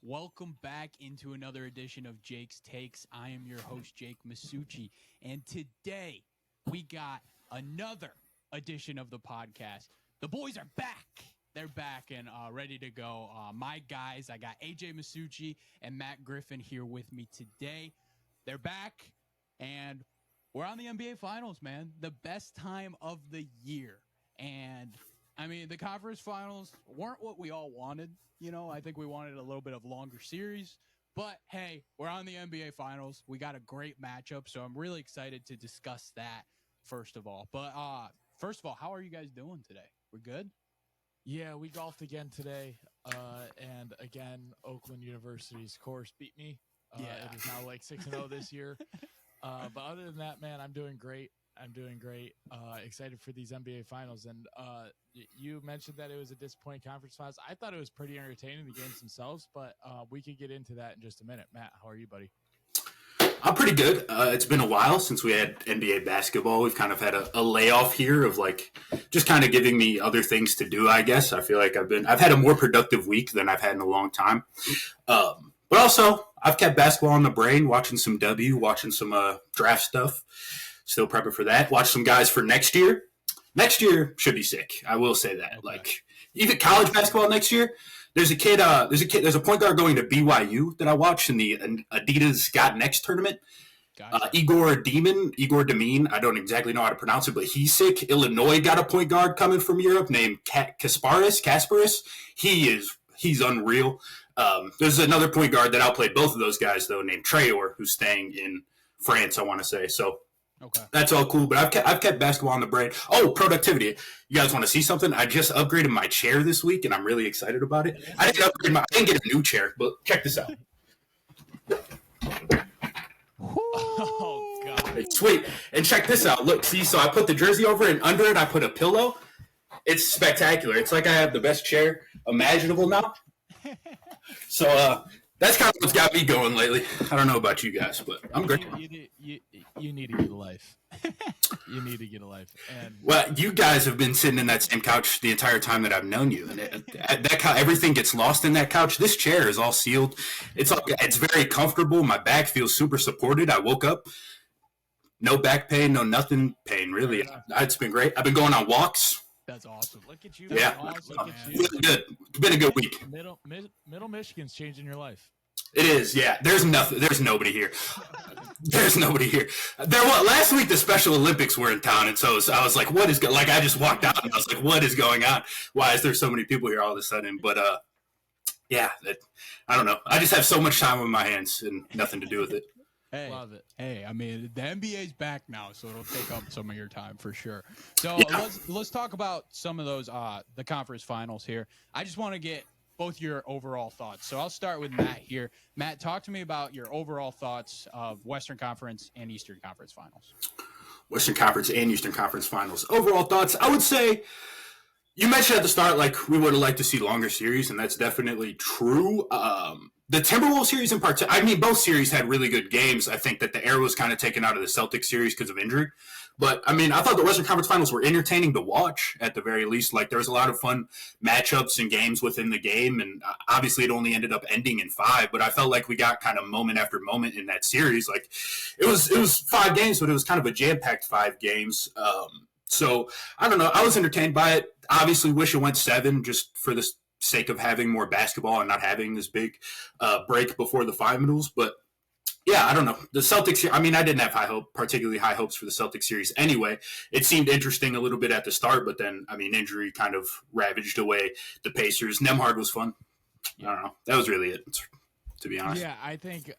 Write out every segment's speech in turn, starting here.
Welcome back into another edition of Jake's Takes. I am your host, Jake Massucci, and today we got another edition of the podcast. The boys are back. They're back and ready to go. My guys, I got AJ Massucci and Matt Griffin here with me today. They're back, and we're on the NBA Finals, man. The best time of the year. And, I mean, the conference finals weren't what we all wanted. You know, I think we wanted a little bit of longer series. But, hey, we're on the NBA Finals. We got a great matchup, so I'm really excited to discuss that, first of all. But, first of all, how are you guys doing today? We're good? Yeah, we golfed again today, and again, Oakland University's course beat me. It is now like 6-0 this year. But other than that, man, I'm doing great. Excited for these NBA Finals. And you mentioned that it was a disappointing conference finals. I thought it was pretty entertaining, the games themselves, but we could get into that in just a minute. Matt, how are you, buddy? I'm pretty good. It's been a while since we had NBA basketball. We've kind of had a layoff here of like just kind of giving me other things to do, I guess. I feel like I've had a more productive week than I've had in a long time. But also, I've kept basketball on the brain, watching some watching some draft stuff. Still prepping for that. Watch some guys for next year. Next year should be sick. I will say that. Okay. Like even college basketball next year. There's a point guard going to BYU that I watched in the Adidas Got Next tournament. Gotcha. Igor Demine. I don't exactly know how to pronounce it, but he's sick. Illinois got a point guard coming from Europe named Kasparis. He's unreal. There's another point guard that outplayed both of those guys though, named Traore, who's staying in France. I want to say so. Okay. That's all cool, but I've kept basketball on the brain. Oh, productivity. You guys want to see something? I just upgraded my chair this week, and I'm really excited about it. I didn't get a new chair, but check this out. Oh, God. It's sweet. And check this out. Look, see, so I put the jersey over it, and under it I put a pillow. It's spectacular. It's like I have the best chair imaginable now. So, that's kind of what's got me going lately. I don't know about you guys, but I'm great. You need to get a life. You need to get a life. And well, you guys have been sitting in that same couch the entire time that I've known you, and everything gets lost in that couch. This chair is all sealed. It's very comfortable. My back feels super supported. I woke up, no back pain, no nothing pain. Really, it's been great. I've been going on walks. That's awesome. Look at you. Yeah, awesome, look at you. Really good. It's been a good week. Middle Michigan's changing your life. It is, yeah. There's nobody here. There's nobody here. Last week the Special Olympics were in town, and so I was like, "What is like?" I just walked out and I was like, "What is going on? Why is there so many people here all of a sudden?" But I don't know. I just have so much time on my hands and nothing to do with it. Hey, love it. Hey, I mean, the NBA's back now, so it'll take up some of your time for sure. So let's talk about some of those the conference finals here. I just want to get both your overall thoughts. So I'll start with Matt here. Matt, talk to me about your overall thoughts of Western Conference and Eastern Conference finals. Western Conference and Eastern Conference finals. Overall thoughts, I would say you mentioned at the start, like, we would have liked to see longer series, and that's definitely true. The Timberwolves series in particular, I mean, both series had really good games. I think that the air was kind of taken out of the Celtics series because of injury. But, I mean, I thought the Western Conference Finals were entertaining to watch at the very least. Like, there was a lot of fun matchups and games within the game, and obviously it only ended up ending in 5. But I felt like we got kind of moment after moment in that series. Like, it was 5 games, but it was kind of a jam-packed 5 games. So, I don't know. I was entertained by it. Obviously wish it went 7 just for the sake of having more basketball and not having this big break before the finals. But, yeah, I don't know. The Celtics, I mean, I didn't have particularly high hopes for the Celtics series anyway. It seemed interesting a little bit at the start, but then, I mean, injury kind of ravaged away the Pacers. Nembhard was fun. I don't know. That was really it, to be honest. Yeah, I think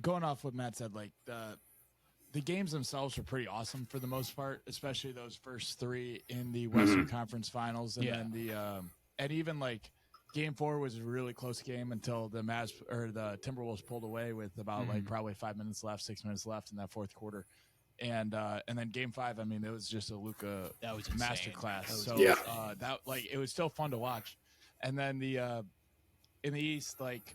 going off what Matt said, like the games themselves were pretty awesome for the most part, especially those first 3 in the Western Conference Finals, and then and even like Game 4 was a really close game until the Mavs or the Timberwolves pulled away with about like probably 5 minutes left, 6 minutes left in that fourth quarter, and then Game 5, I mean, it was just a Luka masterclass. So that like it was still fun to watch, and then the in the East, like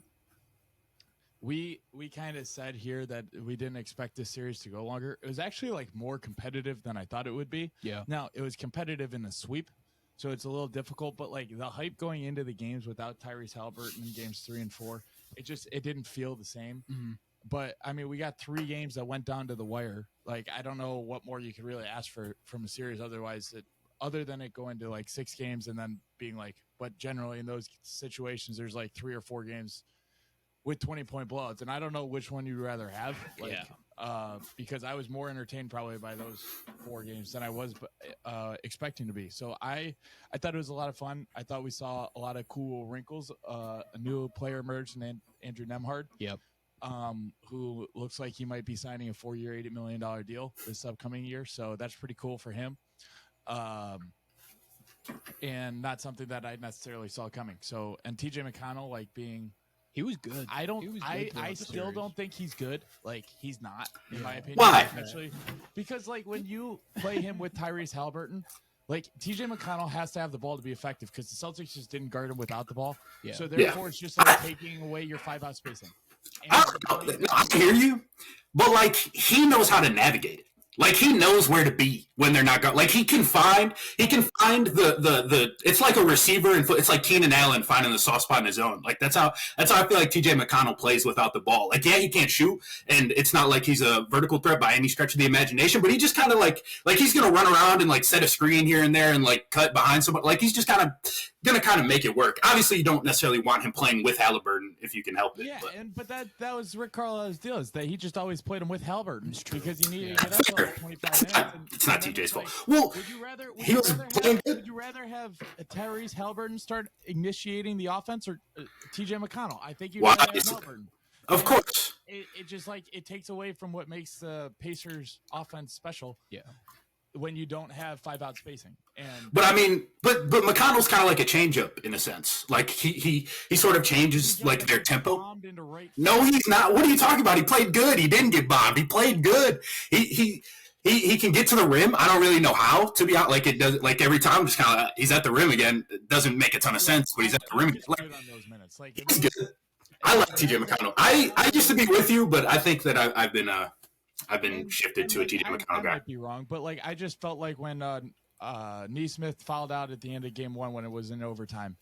we kind of said here that we didn't expect this series to go longer. It was actually like more competitive than I thought it would be. Yeah. Now it was competitive in the sweep. So it's a little difficult, but like the hype going into the games without Tyrese Haliburton in games 3 and 4, it didn't feel the same. Mm-hmm. But I mean, we got 3 games that went down to the wire. Like, I don't know what more you could really ask for from a series other than it going to like 6 games and then being like, but generally in those situations, there's like 3 or 4 games with 20-point blowouts. And I don't know which one you'd rather have. Like, because I was more entertained probably by those 4 games than I was expecting to be. So I thought it was a lot of fun. I thought we saw a lot of cool wrinkles. A new player emerged in Andrew Nemhard. Yep. Who looks like he might be signing a 4-year, $80 million deal this upcoming year. So that's pretty cool for him. And not something that I necessarily saw coming. So, and TJ McConnell, like he was good. I still don't think he's good. Like, he's not, in my opinion. Why? Especially because, like, when you play him with Tyrese Halliburton, like, TJ McConnell has to have the ball to be effective because the Celtics just didn't guard him without the ball. Yeah. So therefore, it's just like taking away your 5-out spacing. I hear you, but like he knows how to navigate it. Like he knows where to be when they're not going. Like he can find the. It's like a receiver, and it's like Keenan Allen finding the soft spot in his zone. Like that's how I feel like TJ McConnell plays without the ball. Like he can't shoot, and it's not like he's a vertical threat by any stretch of the imagination. But he just kind of like he's gonna run around and like set a screen here and there and like cut behind somebody. Like he's just gonna make it work. Obviously, you don't necessarily want him playing with Halliburton if you can help it. Yeah, but that was Rick Carlisle's deal, is that he just always played him with Halliburton because he needed to get up for 25 minutes. It's not TJ's fault. Well, would you rather have Tyrese Halliburton start initiating the offense or TJ McConnell? I think you'd rather have Halliburton. Of course. It just like it takes away from what makes the Pacers offense special. Yeah. When you don't have 5-out spacing. But I mean, but McConnell's kind of like a changeup in a sense. Like he sort of changes like their tempo. No, he's not. What are you talking about? He played good. He didn't get bombed. He played good. He can get to the rim. I don't really know how, to be honest. Like it does. Like every time, just kind of he's at the rim again. It doesn't make a ton of sense, but he's at the rim. Like, he's good. I like TJ McConnell. I used to be with you, but I think that I've been shifted to a TJ McConnell guy. I might be wrong, but like I just felt like when Nesmith fouled out at the end of game 1 when it was in overtime,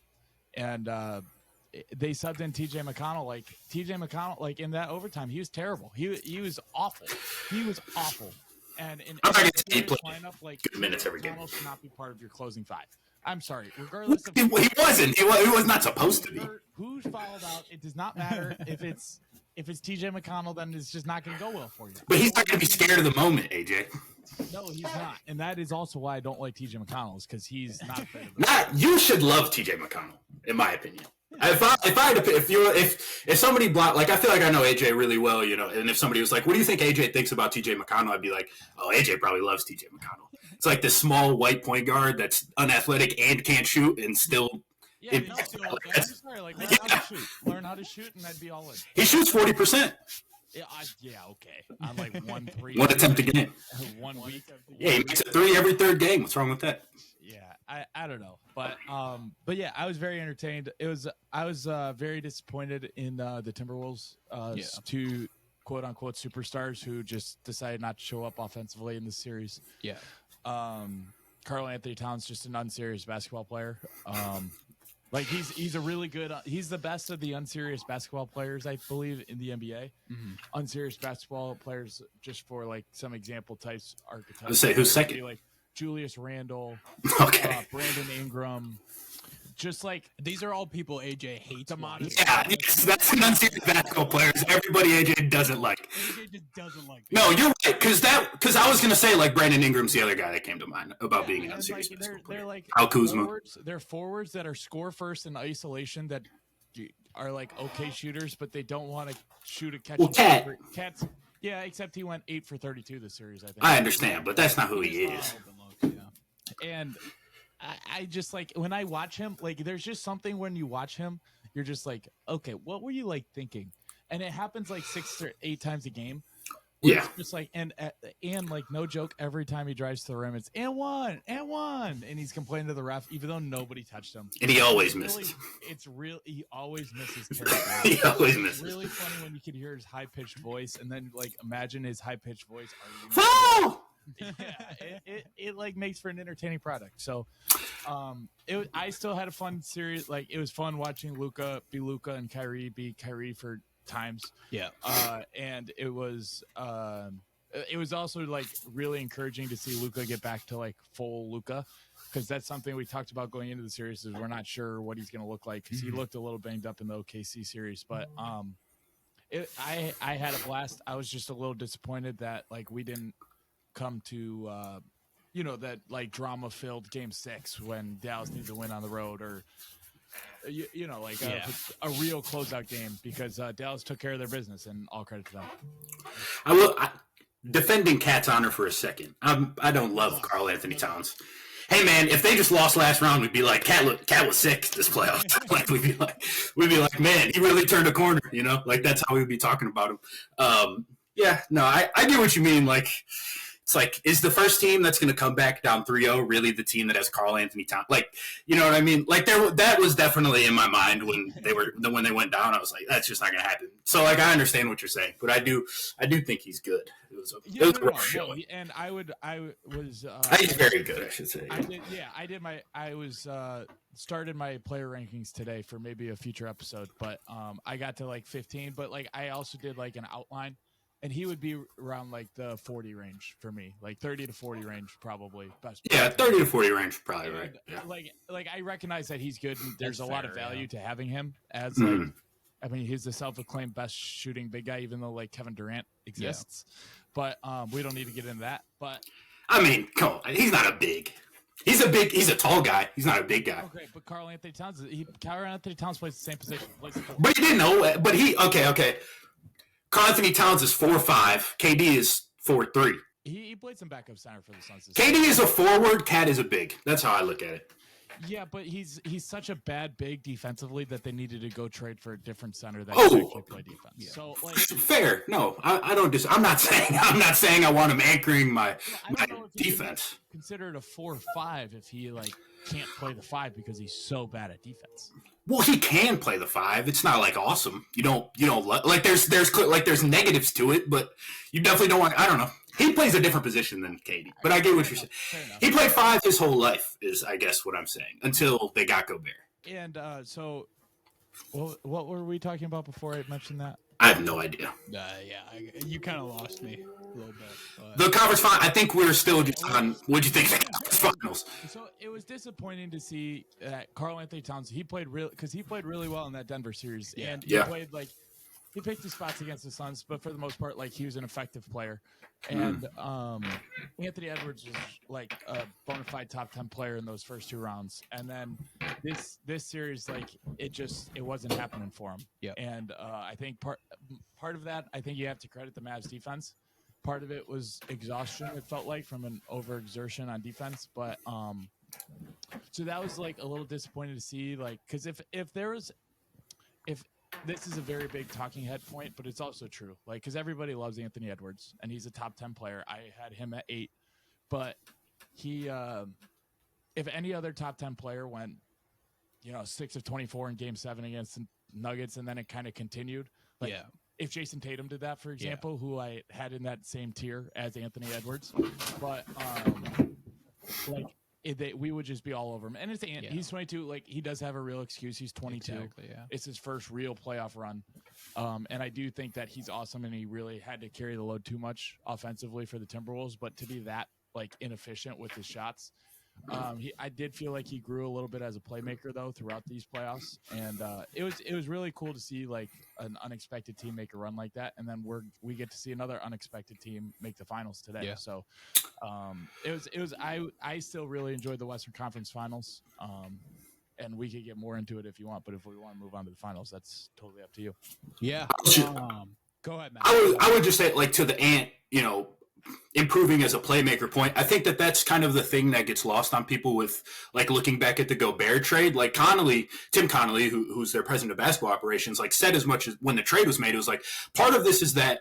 and they subbed in TJ McConnell. Like TJ McConnell, like in that overtime, he was terrible. He was awful. He was awful. And in every lineup, like good minutes every game, should not be part of your closing 5. I'm sorry. Regardless of he wasn't. He was not supposed to be. Who's fouled out? It does not matter if it's TJ McConnell, then it's just not going to go well for you. But he's not going to be scared of the moment, AJ. No, he's not, and that is also why I don't like TJ McConnell, is because he's not afraid of it. You should love TJ McConnell, in my opinion. If somebody blocked, like I feel like I know AJ really well, you know, and if somebody was like, "What do you think AJ thinks about TJ McConnell?" I'd be like, "Oh, AJ probably loves TJ McConnell." It's like this small white point guard that's unathletic and can't shoot, and still. Yeah, learn how to shoot, and I'd be all in. He shoots 40%. Yeah, okay. I'm like 1-3. One attempt a game. 1 week. Yeah, he makes a 3 every third game. What's wrong with that? Yeah, I don't know, but yeah, I was very entertained. I was very disappointed in the Timberwolves, 2 quote unquote superstars who just decided not to show up offensively in this series. Yeah. Karl Anthony Towns, just an unserious basketball player. Like he's a really good. He's the best of the unserious basketball players, I believe, in the NBA. Mm-hmm. Unserious basketball players, just for like some example types, archetypes. Let's say who's second? Like Julius Randle, okay, Brandon Ingram. Just like these are all people AJ hates. Yeah, that's an unserious basketball players. Everybody AJ doesn't like. AJ just doesn't like. No, you're right, because I was gonna say like Brandon Ingram's the other guy that came to mind about being an unserious basketball player. They're like Al Kuzma. They're forwards that are score first in isolation that are like okay shooters, but they don't want to shoot a catch. Well, Cat's yeah, except he went 8 for 32 this series. I think. I understand, but that's not who he is. And I just like when I watch him, like there's just something when you watch him, you're just like, okay, what were you like thinking? And it happens like 6 or 8 times a game. Yeah. Just like and like no joke, every time he drives to the rim, it's and one, and he's complaining to the ref, even though nobody touched him. And he always misses. It's real. He always misses. He always misses. It's really funny when you can hear his high pitched voice, and then like imagine his high pitched voice. Foul! it like makes for an entertaining product. So, I still had a fun series. Like it was fun watching Luka be Luka and Kyrie be Kyrie for times. Yeah. And it was also like really encouraging to see Luka get back to like full Luka, because that's something we talked about going into the series. Is we're not sure what he's going to look like, because he looked a little banged up in the OKC series, but I had a blast. I was just a little disappointed that like we didn't come to that like drama filled game 6 when Dallas needs to win on the road, or a real closeout game, because Dallas took care of their business, and all credit to them. Defending Cat's honor for a second. I don't love Karl Anthony Towns. Hey man, if they just lost last round, we'd be like, Cat was sick this playoff. Like we'd be like, man, he really turned a corner. Like that's how we'd be talking about him. I get what you mean. Like it's like, is the first team that's going to come back down 3-0 really the team that has Karl Anthony Towns? Like, you know what I mean? Like that was definitely in my mind when they went down. I was like, that's just not going to happen. So like, I understand what you're saying, but I do think he's good. It was a rough showing. And I was he's very good, I should say. Started my player rankings today for maybe a future episode, but I got to like 15, but like I also did like an outline. And he would be around like the 40 range for me, like 30 to 40 range, probably. Best. Yeah, 30 to 40 range, probably right. Yeah. Like I recognize that he's good, and there's a lot of value to having him as he's the self-acclaimed best shooting big guy, even though like Kevin Durant exists. Yeah. But we don't need to get into that. But I mean, come on, he's not a big. He's a tall guy. He's not a big guy. Okay, but Karl Anthony Towns plays the same position. But he didn't know. But okay. Karl Anthony Towns is 4'5". KD is 4'3". He played some backup center for the Suns. KD is a forward. Cat is a big. That's how I look at it. Yeah, but he's such a bad big defensively that they needed to go trade for a different center that can actually play defense. Yeah. So like, fair. No, I don't. I'm not saying I want him anchoring my defense. Consider it a 4-5 if he like can't play the 5 because he's so bad at defense. Well, he can play the 5. It's not like awesome. You don't like there's negatives to it, but you definitely don't want. I don't know. He plays a different position than KD, but I get what you're saying. He played 5 his whole life, is I guess what I'm saying, until they got Gobert. And so, what were we talking about before I mentioned that? I have no idea. You kind of lost me a little bit. But... The conference final. I think we're still just on. What'd you think of the conference finals? So it was disappointing to see that Karl Anthony Towns. He played really well in that Denver series, and he played like he picked his spots against the Suns, but for the most part, like he was an effective player. And Anthony Edwards was like a bona fide top 10 player in those first 2 rounds. And then this series, like it wasn't happening for him. Yeah. And I think part of that, I think you have to credit the Mavs defense. Part of it was exhaustion. It felt like from an overexertion on defense, but so that was like a little disappointing to see. Like, because if this is a very big talking head point, but it's also true. Like, because everybody loves Anthony Edwards, and he's a top 10 player. I had him at 8, but he, if any other top 10 player went, 6 of 24 in Game 7 against the Nuggets, and then it kind of continued. Like, if Jason Tatum did that, for example, who I had in that same tier as Anthony Edwards, but we would just be all over him. And he's 22. Like, he does have a real excuse. He's 22. Exactly, yeah. It's his first real playoff run. And I do think that he's awesome, and he really had to carry the load too much offensively for the Timberwolves. But to be that like inefficient with his shots, I did feel like he grew a little bit as a playmaker though throughout these playoffs. And it was really cool to see like an unexpected team make a run like that. And then we get to see another unexpected team make the finals today. Yeah. So I still really enjoyed the Western Conference Finals. And we could get more into it if you want, but if we want to move on to the finals, that's totally up to you. Yeah. Go ahead, Matt. I would just say, like, to the Ant, improving as a playmaker point, I think that's kind of the thing that gets lost on people with, like, looking back at the Gobert trade. Like, Tim Connolly, who's their president of basketball operations, like, said as much as when the trade was made, it was like, part of this is that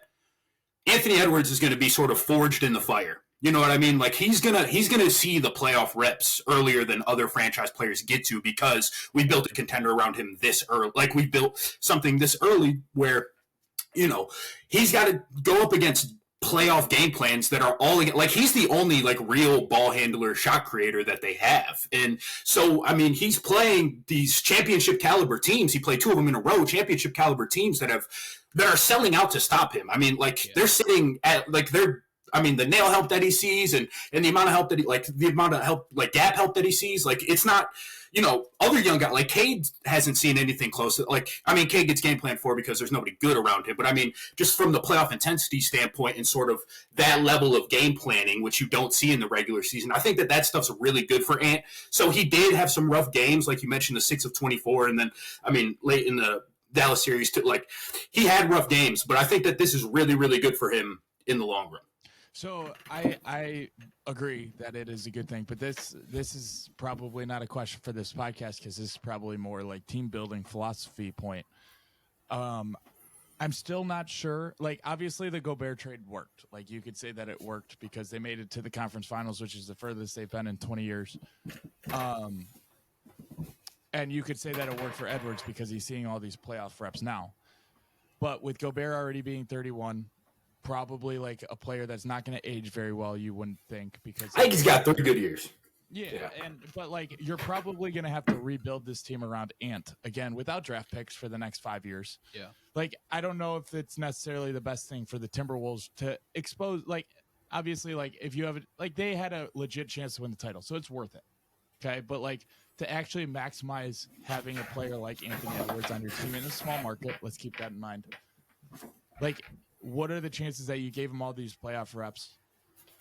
Anthony Edwards is going to be sort of forged in the fire. You know what I mean? Like, he's gonna see the playoff reps earlier than other franchise players get to, because we built a contender around him this early. Like, we built something this early where, he's got to go up against playoff game plans that are all like he's the only like real ball handler, shot creator that they have. And so, I mean, he's playing these championship caliber teams. He played 2 of them in a row, championship caliber teams that are selling out to stop him. I mean, like they're sitting at like the nail help that he sees and the amount of help that the amount of help, like gap help that he sees, like it's not, other young guys, like Cade hasn't seen anything close to, Cade gets game planned for because there's nobody good around him. But I mean, just from the playoff intensity standpoint and sort of that level of game planning, which you don't see in the regular season, I think that stuff's really good for Ant. So he did have some rough games, like you mentioned, the 6 of 24. And then, late in the Dallas series, too, like he had rough games. But I think that this is really, really good for him in the long run. So I agree that it is a good thing, but this is probably not a question for this podcast because this is probably more like team building philosophy point. I'm still not sure. Like, obviously the Gobert trade worked. Like, you could say that it worked because they made it to the conference finals, which is the furthest they've been in 20 years. And you could say that it worked for Edwards because he's seeing all these playoff reps now. But with Gobert already being 31, probably like a player that's not going to age very well, you wouldn't think, because I think he's got 3 good years. Yeah. But like you're probably going to have to rebuild this team around Ant again without draft picks for the next 5 years. Yeah. Like I don't know if it's necessarily the best thing for the Timberwolves to expose. Like obviously, like if you have like they had a legit chance to win the title, so it's worth it. Okay, but like to actually maximize having a player like Anthony Edwards on your team in a small market, let's keep that in mind. Like, what are the chances that you gave him all these playoff reps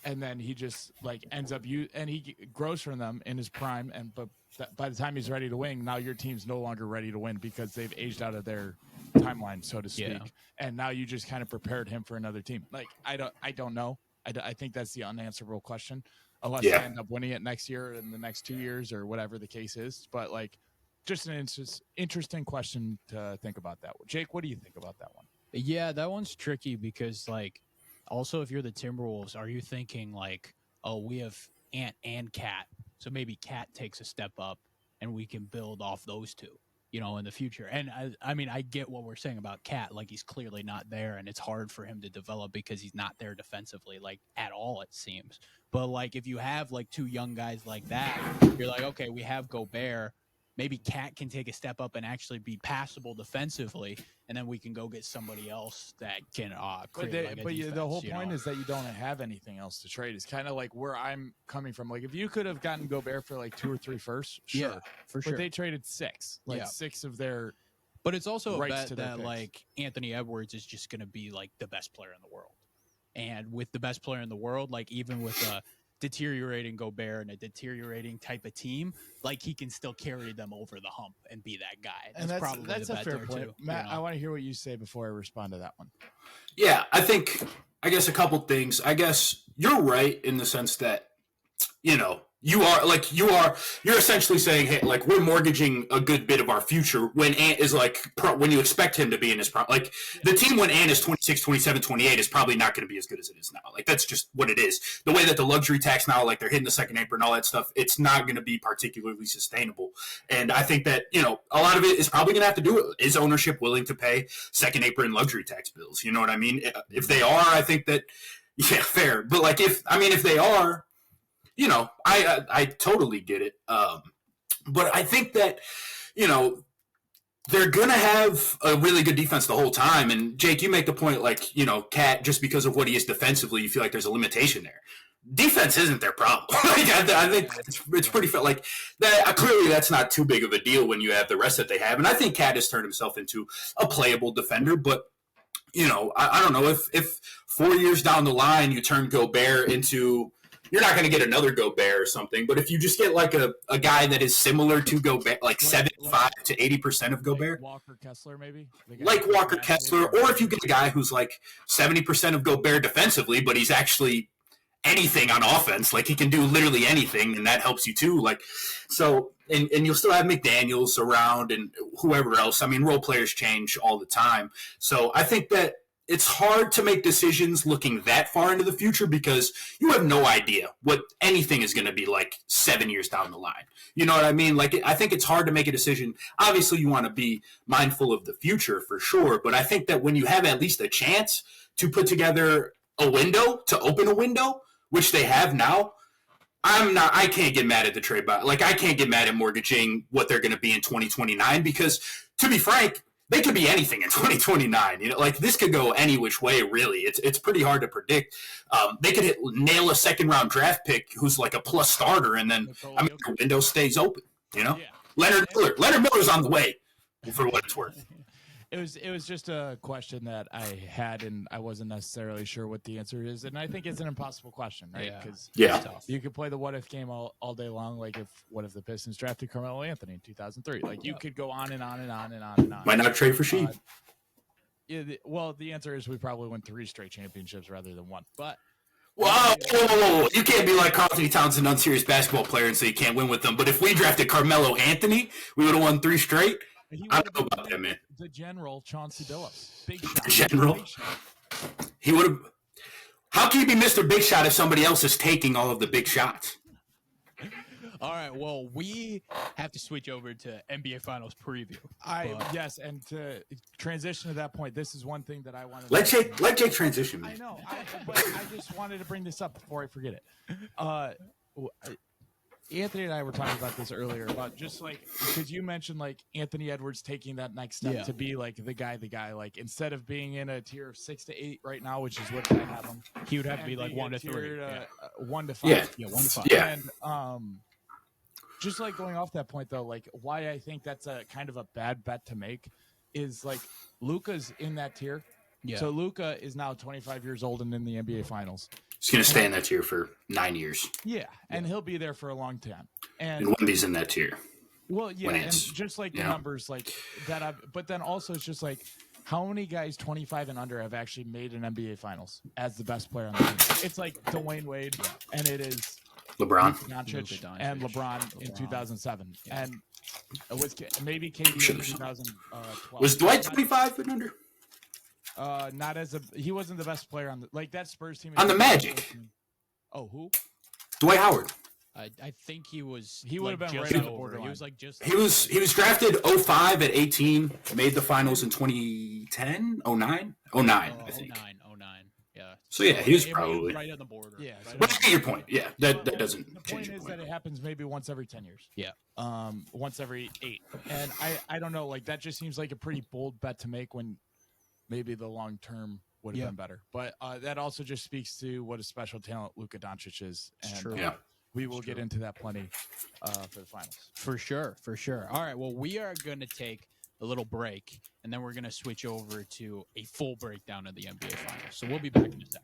and then he just like ends up and he grows from them in his prime, but by the time he's ready to win, now your team's no longer ready to win because they've aged out of their timeline, so to speak. Yeah. And now you just kind of prepared him for another team. Like I don't know. I think that's the unanswerable question, unless they end up winning it next year, in the next 2 years, or whatever the case is. But like, just an interesting question to think about that. Jake, what do you think about that one? Yeah, that one's tricky because, like, also if you're the Timberwolves, are you thinking like, oh, we have Ant and Cat, so maybe Cat takes a step up and we can build off those two, in the future? And I mean, I get what we're saying about Cat. Like, he's clearly not there, and it's hard for him to develop because he's not there defensively, like, at all, it seems. But, like, if you have, like, 2 young guys like that, you're like, okay, we have Gobert. Maybe Cat can take a step up and actually be passable defensively, and then we can go get somebody else that can create a defense, the whole point is that you don't have anything else to trade. It's kind of like where I'm coming from. Like, if you could have gotten Gobert for like 2 or 3 firsts, sure. Yeah, for sure. But they traded 6. 6 of their But it's also a bet that, picks. like, Anthony Edwards is just going to be, like, the best player in the world. And with the best player in the world, like, even with a deteriorating Gobert and a deteriorating type of team, like, he can still carry them over the hump and be that guy. That's probably that's the a bet fair there point. too. Matt, I want to hear what you say before I respond to that one. Yeah, I guess a couple things. I guess you're right in the sense that, you're essentially saying, hey, like, we're mortgaging a good bit of our future when Ant is like, when you expect him to be in his prime. Like, the team when Ant is 26, 27, 28 is probably not going to be as good as it is now. Like, that's just what it is. The way that the luxury tax now, like, they're hitting the second apron and all that stuff, it's not going to be particularly sustainable. And I think that, a lot of it is probably going to have to do with, is ownership willing to pay second apron luxury tax bills? You know what I mean? If they are, I think that, yeah, fair. But, like, if they are, I totally get it. But I think that, they're going to have a really good defense the whole time. And, Jake, you make the point, like, Cat, just because of what he is defensively, you feel like there's a limitation there. Defense isn't their problem. I think it's pretty fair. Like, that, clearly that's not too big of a deal when you have the rest that they have. And I think Cat has turned himself into a playable defender. But, I don't know. If 4 years down the line you turn Gobert into – you're not going to get another Gobert or something, but if you just get like a guy that is similar to Gobert, like 75 to 80% of Gobert, like Walker Kessler maybe, like Walker Kessler, or if you get a guy who's like 70% of Gobert defensively, but he's actually anything on offense, like he can do literally anything, and that helps you too. Like, so, and you'll still have McDaniels around and whoever else. I mean, role players change all the time, so I think that it's hard to make decisions looking that far into the future because you have no idea what anything is going to be like 7 years down the line. You know what I mean? Like, I think it's hard to make a decision. Obviously, you want to be mindful of the future for sure, but I think that when you have at least a chance to put together a window to open a window, which they have now, I can't get mad at the trade, but like I can't get mad at mortgaging what they're going to be in 2029 because, to be frank, they could be anything in 2029. Like this could go any which way. Really, it's pretty hard to predict. They could nail a second round draft pick who's like a plus starter, and then the window stays open. Yeah. Leonard Miller's on the way, for what it's worth. It was just a question that I had, and I wasn't necessarily sure what the answer is. And I think it's an impossible question, right? Because you could play the what if game all day long. Like, what if the Pistons drafted Carmelo Anthony in 2003? Like, you could go on and on and on and on and on. Why not trade for Sheed? Well, the answer is we probably win 3 straight championships rather than 1. But whoa. You can't be like Carl Anthony Towns, an unserious basketball player, and say you can't win with them. But if we drafted Carmelo Anthony, we would have won 3 straight. I don't know about that, man. The general Chauncey Billups, big shot. General, he would have. How can you be Mr. Big Shot if somebody else is taking all of the big shots? All right, well, we have to switch over to NBA Finals preview. Yes, and to transition to that point, this is one thing that I want to let Jake transition. Man. I know, but I just wanted to bring this up before I forget it. Anthony and I were talking about this earlier about just like because you mentioned like Anthony Edwards taking that next step to be like the guy like instead of being in a tier of 6 to 8 right now, which is what I have him, he would have to be like 1 to 3, 1 to 5, 1 to 5. Yeah. And just like going off that point though, like why I think that's a kind of a bad bet to make is like Luka's in that tier. Yeah. So Luka is now 25 years old and in the NBA Finals. He's going to stay in that tier for 9 years. Yeah, and he'll be there for a long time. And Wemby's in that tier. Well, yeah, and just like the numbers like that. But then also it's just like how many guys 25 and under have actually made an NBA Finals as the best player on the team? It's like Dwayne Wade, and it is LeBron, Doncic, and LeBron in 2007, and it was maybe KD in 2012. Was Dwight 25 and under? Not as he wasn't the best player on that Spurs team on the Magic. Oh, who? Dwight Howard. I think he was. He would have been just right on the over. borderline. He was like just. He was drafted 05 at 18. Made the finals in 2010, 09, I think. 09. Yeah. So yeah, he was probably right on the border. Yeah. But I get your point. Yeah, that doesn't. The point is that it happens maybe once every 10 years. Yeah. Once every 8, and I don't know. Like that just seems like a pretty bold bet to make when. Maybe the long term would have been better, but that also just speaks to what a special talent Luka Doncic is. And, it's true. We will get into that plenty for the finals. For sure. All right. Well, we are going to take a little break, and then we're going to switch over to a full breakdown of the NBA Finals. So we'll be back in a sec.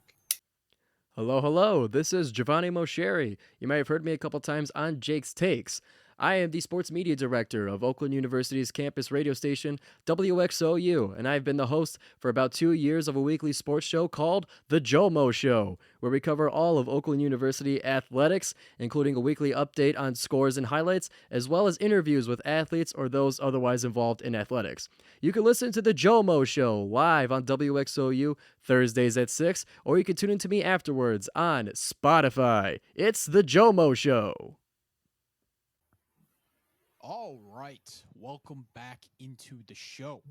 Hello. This is Giovanni Mosheri. You might have heard me a couple times on Jake's Takes. I am the sports media director of Oakland University's campus radio station, WXOU, and I've been the host for about 2 years of a weekly sports show called The Jomo Show, where we cover all of Oakland University athletics, including a weekly update on scores and highlights, as well as interviews with athletes or those otherwise involved in athletics. You can listen to The Jomo Show live on WXOU Thursdays at 6, or you can tune in to me afterwards on Spotify. It's The Jomo Show. All right, welcome back into the show.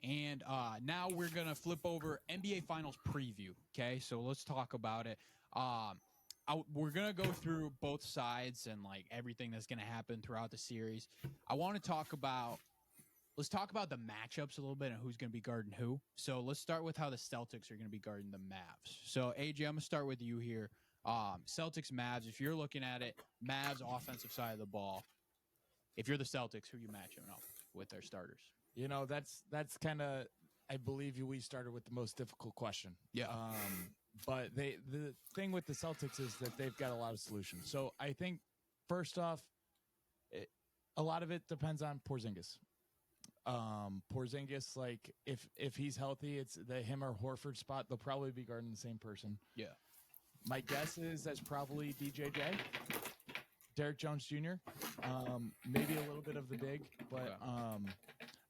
And now we're going to flip over NBA Finals preview, okay? So let's talk about it. We're going to go through both sides and, like, everything that's going to happen throughout the series. Let's talk about the matchups a little bit and who's going to be guarding who. So let's start with how the Celtics are going to be guarding the Mavs. So, AJ, I'm going to start with you here. Celtics, Mavs, if you're looking at it, Mavs offensive side of the ball. If you're the Celtics, who you matching up with their starters? You know, that's kind of, I believe we started with the most difficult question. Yeah. But the thing with the Celtics is that they've got a lot of solutions. So I think first off, a lot of it depends on Porzingis. Porzingis, like if he's healthy, it's him or Horford spot. They'll probably be guarding the same person. Yeah. My guess is that's probably DJJ. Derek Jones Jr., maybe a little bit of the big, but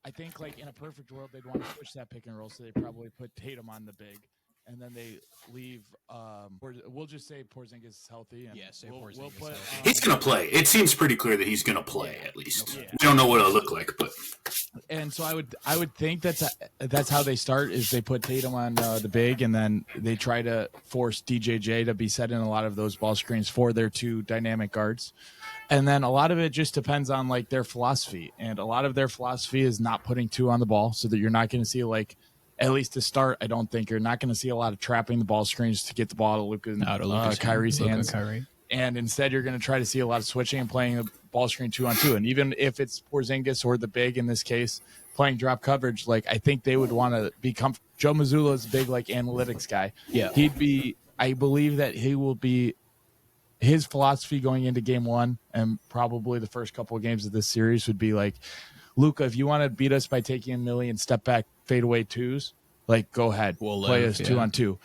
I think like in a perfect world, they'd want to switch that pick and roll, so they probably put Tatum on the big and then they leave. We'll just say Porzingis is healthy. And Yes, we'll put. He's going to play. It seems pretty clear that he's going to play at least. Yeah. We don't know what it'll look like, but. And so I would think that's how they start is they put Tatum on the big, and then they try to force DJJ to be setting a lot of those ball screens for their two dynamic guards. And then a lot of it just depends on like their philosophy, and a lot of their philosophy is not putting two on the ball, so that you're not going to see like, at least to start, I don't think you're not going to see a lot of trapping the ball screens to get the ball to Luka and Kyrie's hands. And instead, you're going to try to see a lot of switching and playing a ball screen 2-on-2. And even if it's Porzingis or the big in this case, playing drop coverage, like I think they would want to be Joe Mazzulla is a big like analytics guy. Yeah, I believe that he will be. His philosophy going into game one and probably the first couple of games of this series would be like, Luka, if you want to beat us by taking a million step back fadeaway twos, like go ahead, play us 2-on-2.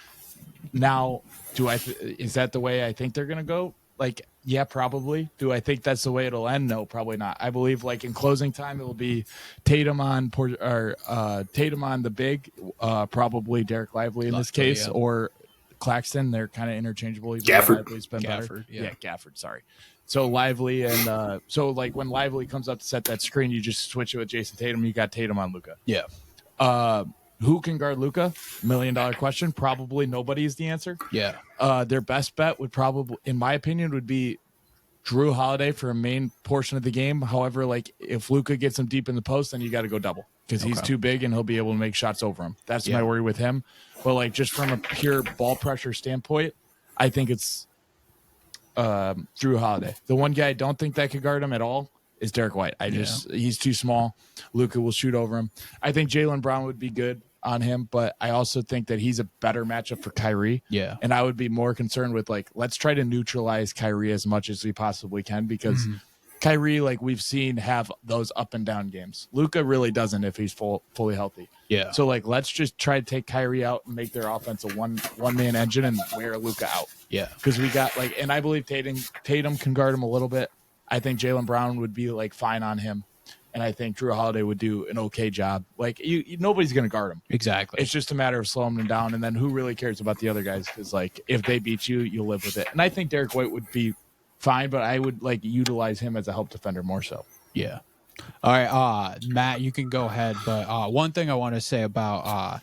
Now, is that the way I think they're going to go? Like, yeah, probably. Do I think that's the way it'll end? No, probably not. I believe like in closing time, it'll be Tatum on Tatum on the big, probably Derek Lively in this case, or Claxton. They're kind of interchangeable. Lively's been better. Yeah, Gafford. Sorry. So Lively and so like when Lively comes up to set that screen, you just switch it with Jason Tatum. You got Tatum on Luka. Yeah. Who can guard Luka? $1 million question. Probably nobody is the answer. Yeah. Their best bet would probably, in my opinion, would be Drew Holiday for a main portion of the game. However, like if Luka gets him deep in the post, then you got to go double because he's too big and he'll be able to make shots over him. That's my worry with him. But like just from a pure ball pressure standpoint, I think it's Drew Holiday. The one guy I don't think that could guard him at all is Derek White. He's too small. Luka will shoot over him. I think Jaylen Brown would be good on him, but I also think that he's a better matchup for Kyrie. Yeah. And I would be more concerned with like, let's try to neutralize Kyrie as much as we possibly can because Kyrie, like we've seen, have those up and down games. Luka really doesn't if he's fully healthy. Yeah. So like, let's just try to take Kyrie out and make their offense a one man engine and wear Luka out. Yeah. Because we got like, and I believe Tatum can guard him a little bit. I think Jaylen Brown would be like fine on him. And I think Drew Holiday would do an okay job. Like nobody's going to guard him. Exactly. It's just a matter of slowing them down. And then who really cares about the other guys? Because like if they beat you, you'll live with it. And I think Derek White would be fine, but I would like utilize him as a help defender more so. Yeah. All right, Matt, you can go ahead. But one thing I want to say about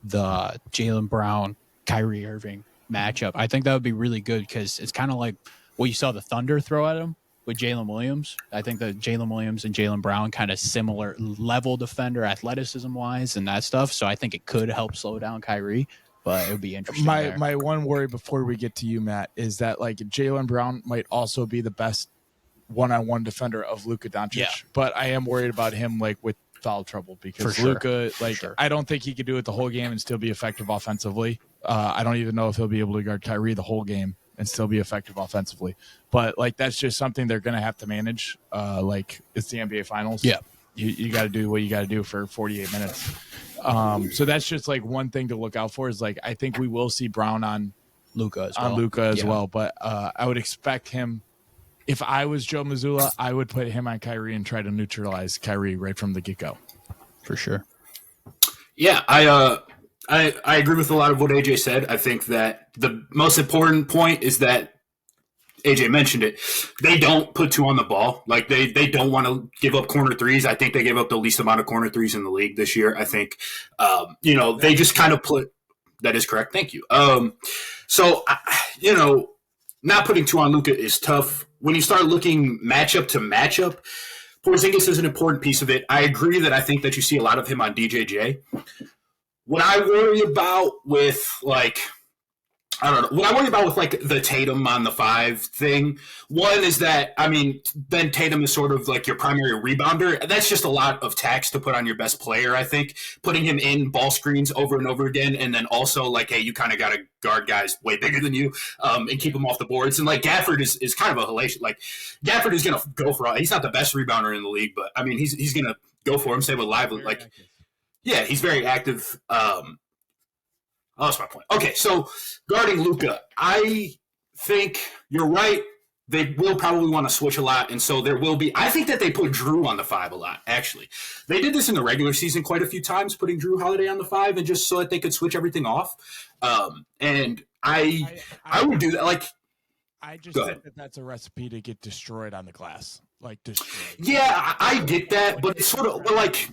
the Jaylen Brown, Kyrie Irving matchup, I think that would be really good because it's kind of like what you saw the Thunder throw at him with Jalen Williams. I think that Jalen Williams and Jaylen Brown kind of similar level defender athleticism wise and that stuff. So I think it could help slow down Kyrie, but it would be interesting. My one worry before we get to you, Matt, is that like Jaylen Brown might also be the best one-on-one defender of Luka Doncic. Yeah. But I am worried about him like with foul trouble because Luka, I don't think he could do it the whole game and still be effective offensively. I don't even know if he'll be able to guard Kyrie the whole game and still be effective offensively. But like that's just something they're going to have to manage. Like it's the NBA Finals. Yeah, you got to do what you got to do for 48 minutes. So that's just like one thing to look out for is like I think we will see Brown on Luka as well. But I would expect him. If I was Joe Mazzulla, I would put him on Kyrie and try to neutralize Kyrie right from the get-go. For sure. Yeah, I agree with a lot of what AJ said. I think that the most important point is that AJ mentioned it. They don't put two on the ball. Like they don't want to give up corner threes. I think they gave up the least amount of corner threes in the league this year. I think, they just kind of put – that is correct. Thank you. Not putting two on Luka is tough. When you start looking matchup to matchup, Porzingis is an important piece of it. I agree that I think that you see a lot of him on DJJ. What I worry about with the Tatum on the 5 thing, one is that, then Tatum is sort of like your primary rebounder. That's just a lot of tax to put on your best player, I think. Putting him in ball screens over and over again, and then also like, hey, you kind of got to guard guys way bigger than you and keep them off the boards. And like Gafford is kind of a halation. Like Gafford is going to go for – he's not the best rebounder in the league, but, he's going to go for him. Same with Lively. Like, yeah, he's very active. That's my point. Okay, so guarding Luka, I think you're right. they will probably want to switch a lot, and so there will be. I think that they put Drew on the 5 a lot. Actually, they did this in the regular season quite a few times, putting Drew Holiday on the 5, and just so that they could switch everything off. And I would do that. Like, I just think that that's a recipe to get destroyed on the glass. Like destroyed. Yeah, I get that, but it's sort of like.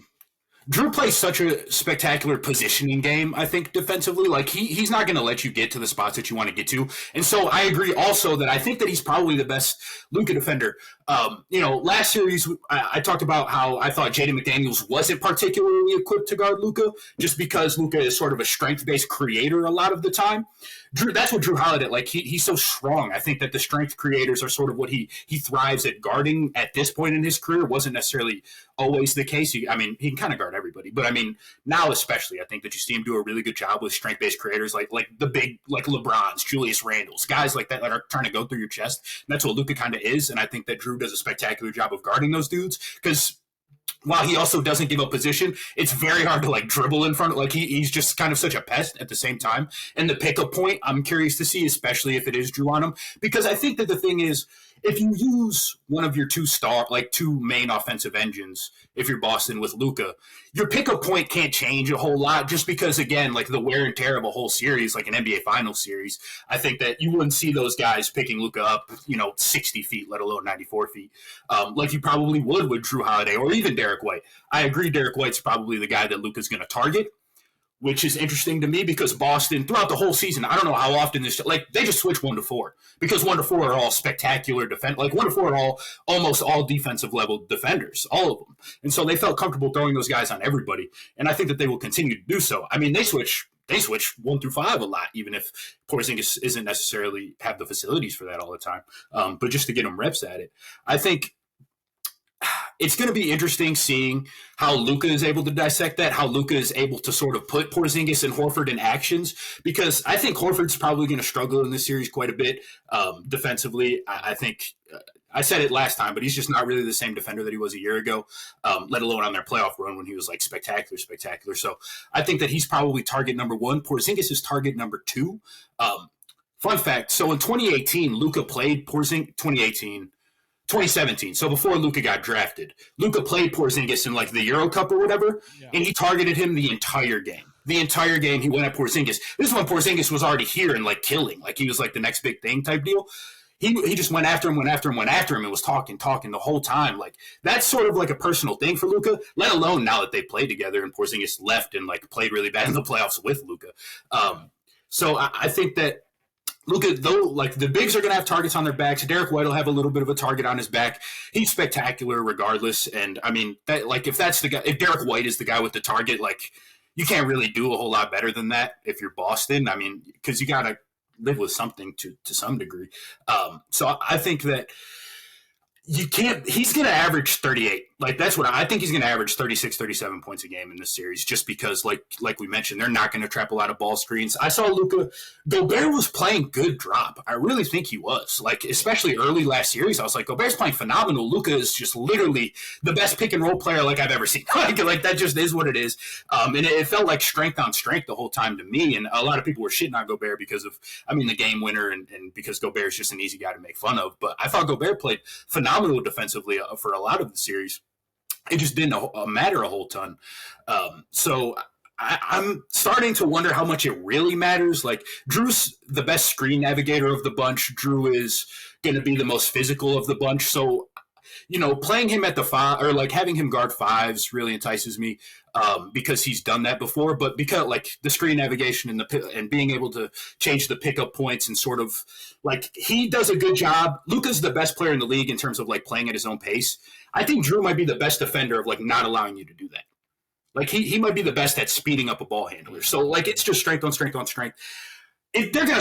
Drew plays such a spectacular positioning game, I think, defensively. Like, he's not going to let you get to the spots that you want to get to. And so I agree also that I think that he's probably the best Luka defender. Last series, I talked about how I thought Jaden McDaniels wasn't particularly equipped to guard Luka, just because Luka is sort of a strength-based creator a lot of the time. Drew, that's what Drew Holiday, like, he's so strong. I think that the strength creators are sort of what he thrives at guarding at this point in his career. Wasn't necessarily always the case. He can kind of guard everybody. But, now especially, I think that you see him do a really good job with strength-based creators like the big, like LeBrons, Julius Randles, guys like that are trying to go through your chest. And that's what Luka kind of is. And I think that Drew does a spectacular job of guarding those dudes because while he also doesn't give up position, it's very hard to like dribble in front of, like he's just kind of such a pest at the same time. And the pickup point, I'm curious to see, especially if it is Drew on him, because I think that the thing is, if you use one of your two main offensive engines, if you're Boston with Luka, your pickup point can't change a whole lot just because, again, like the wear and tear of a whole series, like an NBA Finals series, I think that you wouldn't see those guys picking Luka up, 60 feet, let alone 94 feet, like you probably would with Drew Holiday or even Derek White. I agree Derek White's probably the guy that Luka's going to target, which is interesting to me because Boston, throughout the whole season, I don't know how often they just switch 1 to 4 because 1 to 4 are all spectacular defense. Like 1 to 4 are almost all defensive level defenders, all of them. And so they felt comfortable throwing those guys on everybody. And I think that they will continue to do so. They switch 1 through 5 a lot, even if Porzingis isn't necessarily have the facilities for that all the time. But just to get them reps at it, I think it's going to be interesting seeing how Luka is able to dissect that, how Luka is able to sort of put Porzingis and Horford in actions, because I think Horford's probably going to struggle in this series quite a bit defensively. I think I said it last time, but he's just not really the same defender that he was a year ago, let alone on their playoff run when he was like spectacular. So I think that he's probably target number 1. Porzingis is target number 2. Fun fact, so in 2018, Luka played 2017, so before Luka got drafted, Luka played Porzingis in like the Euro Cup or whatever, and he targeted him the entire game. The entire game he went at Porzingis. This is when Porzingis was already here and like killing, like he was like the next big thing type deal. He just went after him, and was talking the whole time. Like that's sort of like a personal thing for Luka, let alone now that they played together and Porzingis left and like played really bad in the playoffs with Luka. So I think that Luka, though, like the bigs are going to have targets on their backs. Derek White will have a little bit of a target on his back. He's spectacular regardless. And if Derek White is the guy with the target, like you can't really do a whole lot better than that if you're Boston. Because you got to live with something to some degree. So I think that he's going to average 38. Like that's what I think he's going to average 36, 37 points a game in this series just because like we mentioned, they're not going to trap a lot of ball screens. I saw Luka Gobert was playing good drop. I really think he was like, especially early last series. I was like, Gobert's playing phenomenal. Luka is just literally the best pick and roll player like I've ever seen. like that just is what it is. And it felt like strength on strength the whole time to me. And a lot of people were shitting on Gobert because of, the game winner and because Gobert's just an easy guy to make fun of. But I thought Gobert played phenomenal defensively for a lot of the series. It just didn't matter a whole ton. So I'm starting to wonder how much it really matters. Like Drew's the best screen navigator of the bunch. Drew is going to be the most physical of the bunch. So, playing him at the 5 or like having him guard 5s really entices me because he's done that before. But because like the screen navigation and being able to change the pickup points and sort of like he does a good job. Luka's the best player in the league in terms of like playing at his own pace. I think Drew might be the best defender of like not allowing you to do that. Like he might be the best at speeding up a ball handler. So like it's just strength on strength on strength. You're gonna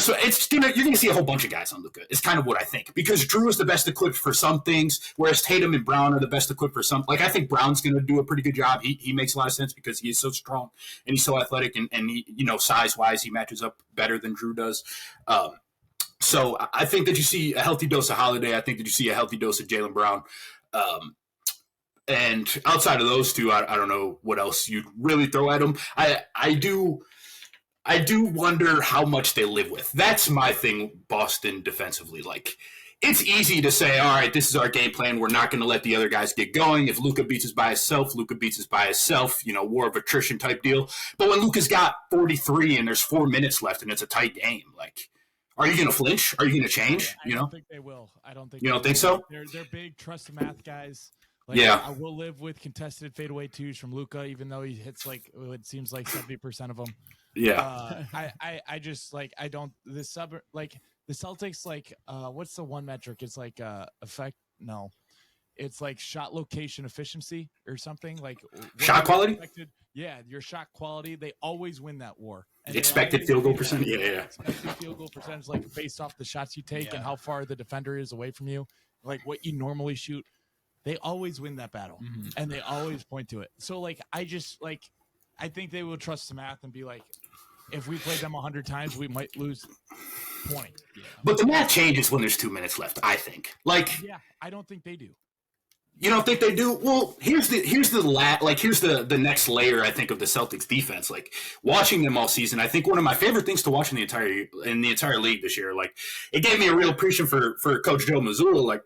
see a whole bunch of guys on Luka. It's kind of what I think because Drew is the best equipped for some things, whereas Tatum and Brown are the best equipped for some. Like I think Brown's gonna do a pretty good job. He makes a lot of sense because he is so strong and he's so athletic and he, size wise he matches up better than Drew does. So I think that you see a healthy dose of Holiday. I think that you see a healthy dose of Jaylen Brown. And outside of those two, I don't know what else you'd really throw at them. I do wonder how much they live with. That's my thing, Boston defensively. Like, it's easy to say, all right, this is our game plan. We're not going to let the other guys get going. If Luka beats us by himself, Luka beats us by himself, war of attrition type deal. But when Luka's got 43 and there's 4 minutes left and it's a tight game, like, are you going to flinch? Are you going to change? I don't think they will. I don't think you don't think so? They're big trust the math guys. Like, yeah, I will live with contested fadeaway twos from Luka, even though he hits like it seems like 70% of them. Yeah, I just like I don't the Celtics like what's the one metric? It's like effect. No, it's like shot location efficiency or something like shot quality. Yeah, your shot quality. They always win that war. And expected field goal percentage. Yeah. Expected field goal percentage, like based off the shots you take and how far the defender is away from you, like what you normally shoot. They always win that battle, and they always point to it. So, like, I think they will trust the math and be like, if we played them 100 times, we might lose 20. Yeah. But the math changes when there's 2 minutes left, I think. Like, yeah, I don't think they do. You don't think they do? Well, here's the next layer, I think, of the Celtics defense. Like, watching them all season, I think one of my favorite things to watch in the entire league this year. Like, it gave me a real appreciation for Coach Joe Mazzulla. Like,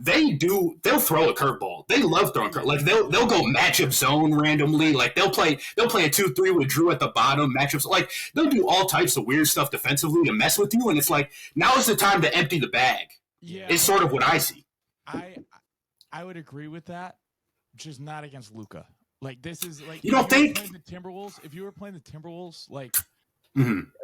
they'll throw a curveball. They love throwing curveballs. Like, they'll go matchup zone randomly. Like, they'll play a 2-3 with Drew at the bottom matchups. Like, they'll do all types of weird stuff defensively to mess with you. And it's like, now is the time to empty the bag. Yeah, it's sort of what I see. I would agree with that, just not against Luka. Like, this is like, you don't think the Timberwolves? If you were playing the Timberwolves, like,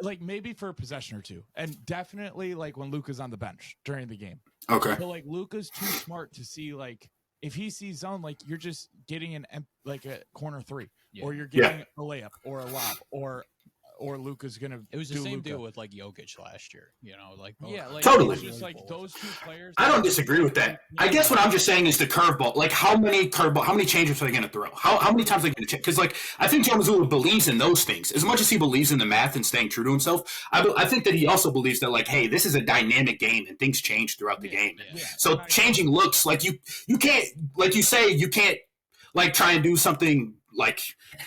like maybe for a possession or two, and definitely like when Luka's on the bench during the game. Okay. But like Luka's too smart to see, like, if he sees zone, like you're just getting a corner three, or you're getting a layup or a lob or Luka's gonna. It was the same deal with like Jokic last year, totally. Just like those two players. I don't disagree with that. I guess what I'm just saying is the curveball. Like, how many changes are they going to throw? How many times are they going to change? Because like I think Joe Mazzulla believes in those things as much as he believes in the math and staying true to himself. I think that he also believes that like, hey, this is a dynamic game and things change throughout the game. Yeah. So changing looks like you can't, like you say, you can't like try and do something like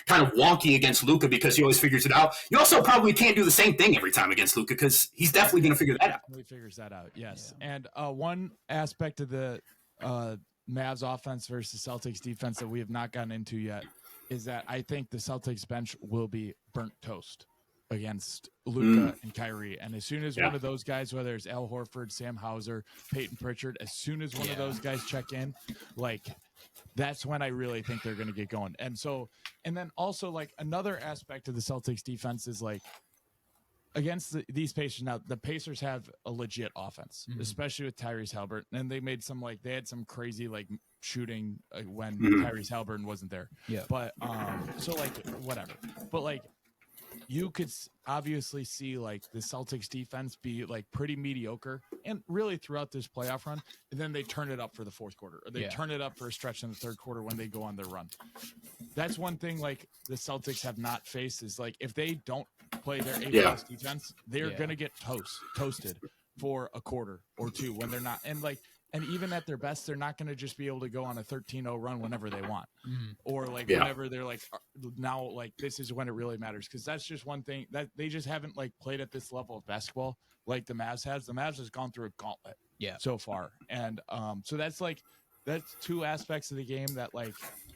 kind of wonky against Luka because he always figures it out. You also probably can't do the same thing every time against Luka because he's definitely going to figure that out. He figures that out, yes. Yeah. And one aspect of the Mavs offense versus Celtics defense that we have not gotten into yet is that I think the Celtics bench will be burnt toast against Luka and Kyrie. And as soon as one of those guys, whether it's Al Horford, Sam Hauser, Peyton Pritchard, as soon as one of those guys check in, like – that's when I really think they're going to get going. And then also like another aspect of the Celtics defense is like against these Pacers. Now the Pacers have a legit offense, especially with Tyrese Haliburton. And they had some crazy like shooting when Tyrese Haliburton wasn't there. Yeah. But so like whatever. But like you could obviously see like the Celtics defense be like pretty mediocre and really throughout this playoff run. And then they turn it up for the fourth quarter or they turn it up for a stretch in the third quarter when they go on their run. That's one thing like the Celtics have not faced is like, if they don't play their A+ defense, they're going to get toasted for a quarter or two when they're not. And even at their best, they're not going to just be able to go on a 13-0 run whenever they want. Or like whenever they're like, now like this is when it really matters. Because that's just one thing that they just haven't like played at this level of basketball like the Mavs has. The Mavs has gone through a gauntlet so far. And so that's two aspects of the game that like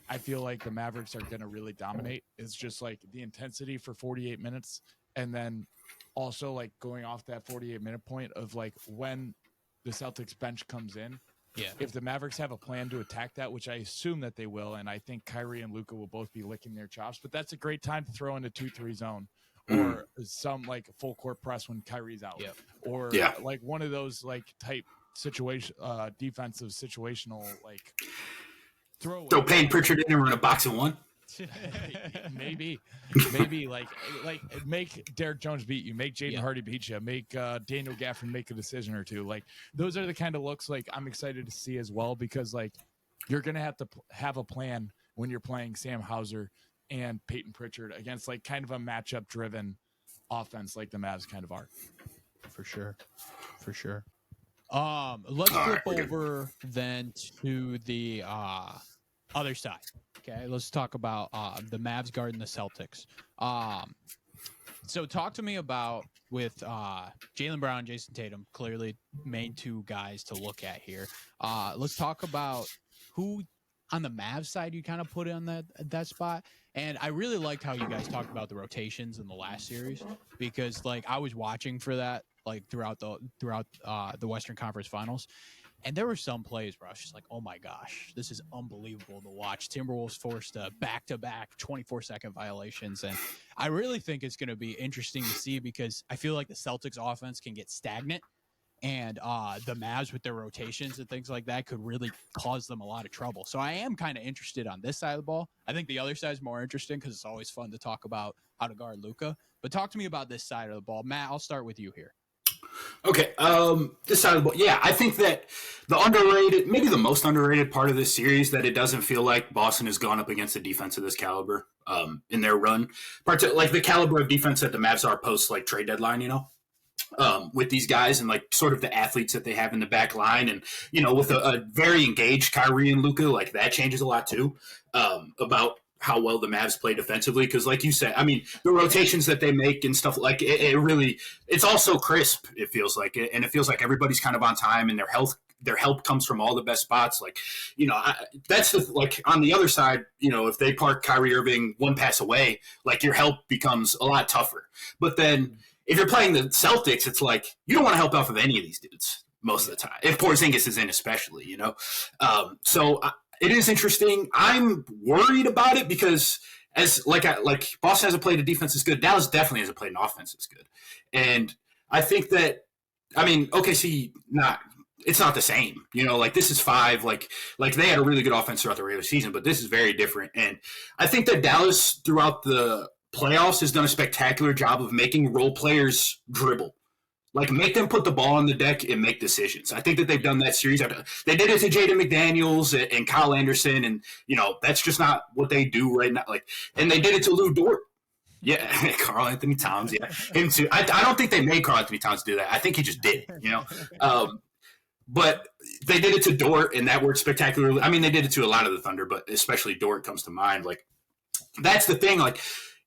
I feel like the Mavericks are going to really dominate. It's just like the intensity for 48 minutes. And then also like going off that 48-minute point of like when the Celtics bench comes in. Yeah. If the Mavericks have a plan to attack that, which I assume that they will, and I think Kyrie and Luka will both be licking their chops, but that's a great time to throw in a 2-3 zone or some like full court press when Kyrie's out or like one of those like type situation, defensive situational, like throw Payne Pritchard in and run a box of one. maybe like make Derek Jones beat you, make Jaden Hardy beat you, make Daniel Gafford make a decision or two. Like those are the kind of looks like I'm excited to see as well, because like you're gonna have to have a plan when you're playing Sam Hauser and Peyton Pritchard against like kind of a matchup driven offense like the Mavs kind of are. For sure. Let's flip over then to the other side. Okay, let's talk about the Mavs guarding the Celtics. So talk to me about with Jaylen Brown, Jason Tatum, clearly main two guys to look at here. Let's talk about who on the Mavs side you kind of put in that spot. And I really liked how you guys talked about the rotations in the last series, because like I was watching for that like throughout the Western Conference Finals. And there were some plays where I was just like, oh my gosh, this is unbelievable to watch. Timberwolves forced back-to-back 24-second violations. And I really think it's going to be interesting to see, because I feel like the Celtics offense can get stagnant, and the Mavs with their rotations and things like that could really cause them a lot of trouble. So I am kind of interested on this side of the ball. I think the other side is more interesting because it's always fun to talk about how to guard Luka. But talk to me about this side of the ball. Matt, I'll start with you here. Okay, this side of the ball, yeah, I think that the underrated, maybe the most underrated part of this series, that it doesn't feel like Boston has gone up against a defense of this caliber in their run. Like the caliber of defense that the Mavs are post like trade deadline, with these guys and like sort of the athletes that they have in the back line, and with a very engaged Kyrie and Luka, like that changes a lot too about how well the Mavs play defensively. Because like you said, I mean, the rotations that they make and stuff, like it really, it's all so crisp, it feels like it. And it feels like everybody's kind of on time, and their help comes from all the best spots. Like, that's the, like on the other side, if they park Kyrie Irving one pass away, like your help becomes a lot tougher. But then if you're playing the Celtics, it's like, you don't want to help off of any of these dudes most of the time. If Porzingis is in, especially, so it is interesting. I'm worried about it because Boston hasn't played a defense as good. Dallas definitely hasn't played an offense as good. And I think that, I mean, OKC, it's not the same. Like this is 5. Like they had a really good offense throughout the regular season, but this is very different. And I think that Dallas throughout the playoffs has done a spectacular job of making role players dribble. Like, make them put the ball on the deck and make decisions. I think that they've done that series. They did it to Jaden McDaniels and Kyle Anderson, and, that's just not what they do right now. Like, and they did it to Lou Dort. Yeah, Karl Anthony Towns, yeah. Him too. I don't think they made Karl Anthony Towns do that. I think he just did, But they did it to Dort, and that worked spectacularly. I mean, they did it to a lot of the Thunder, but especially Dort comes to mind. Like, that's the thing. Like,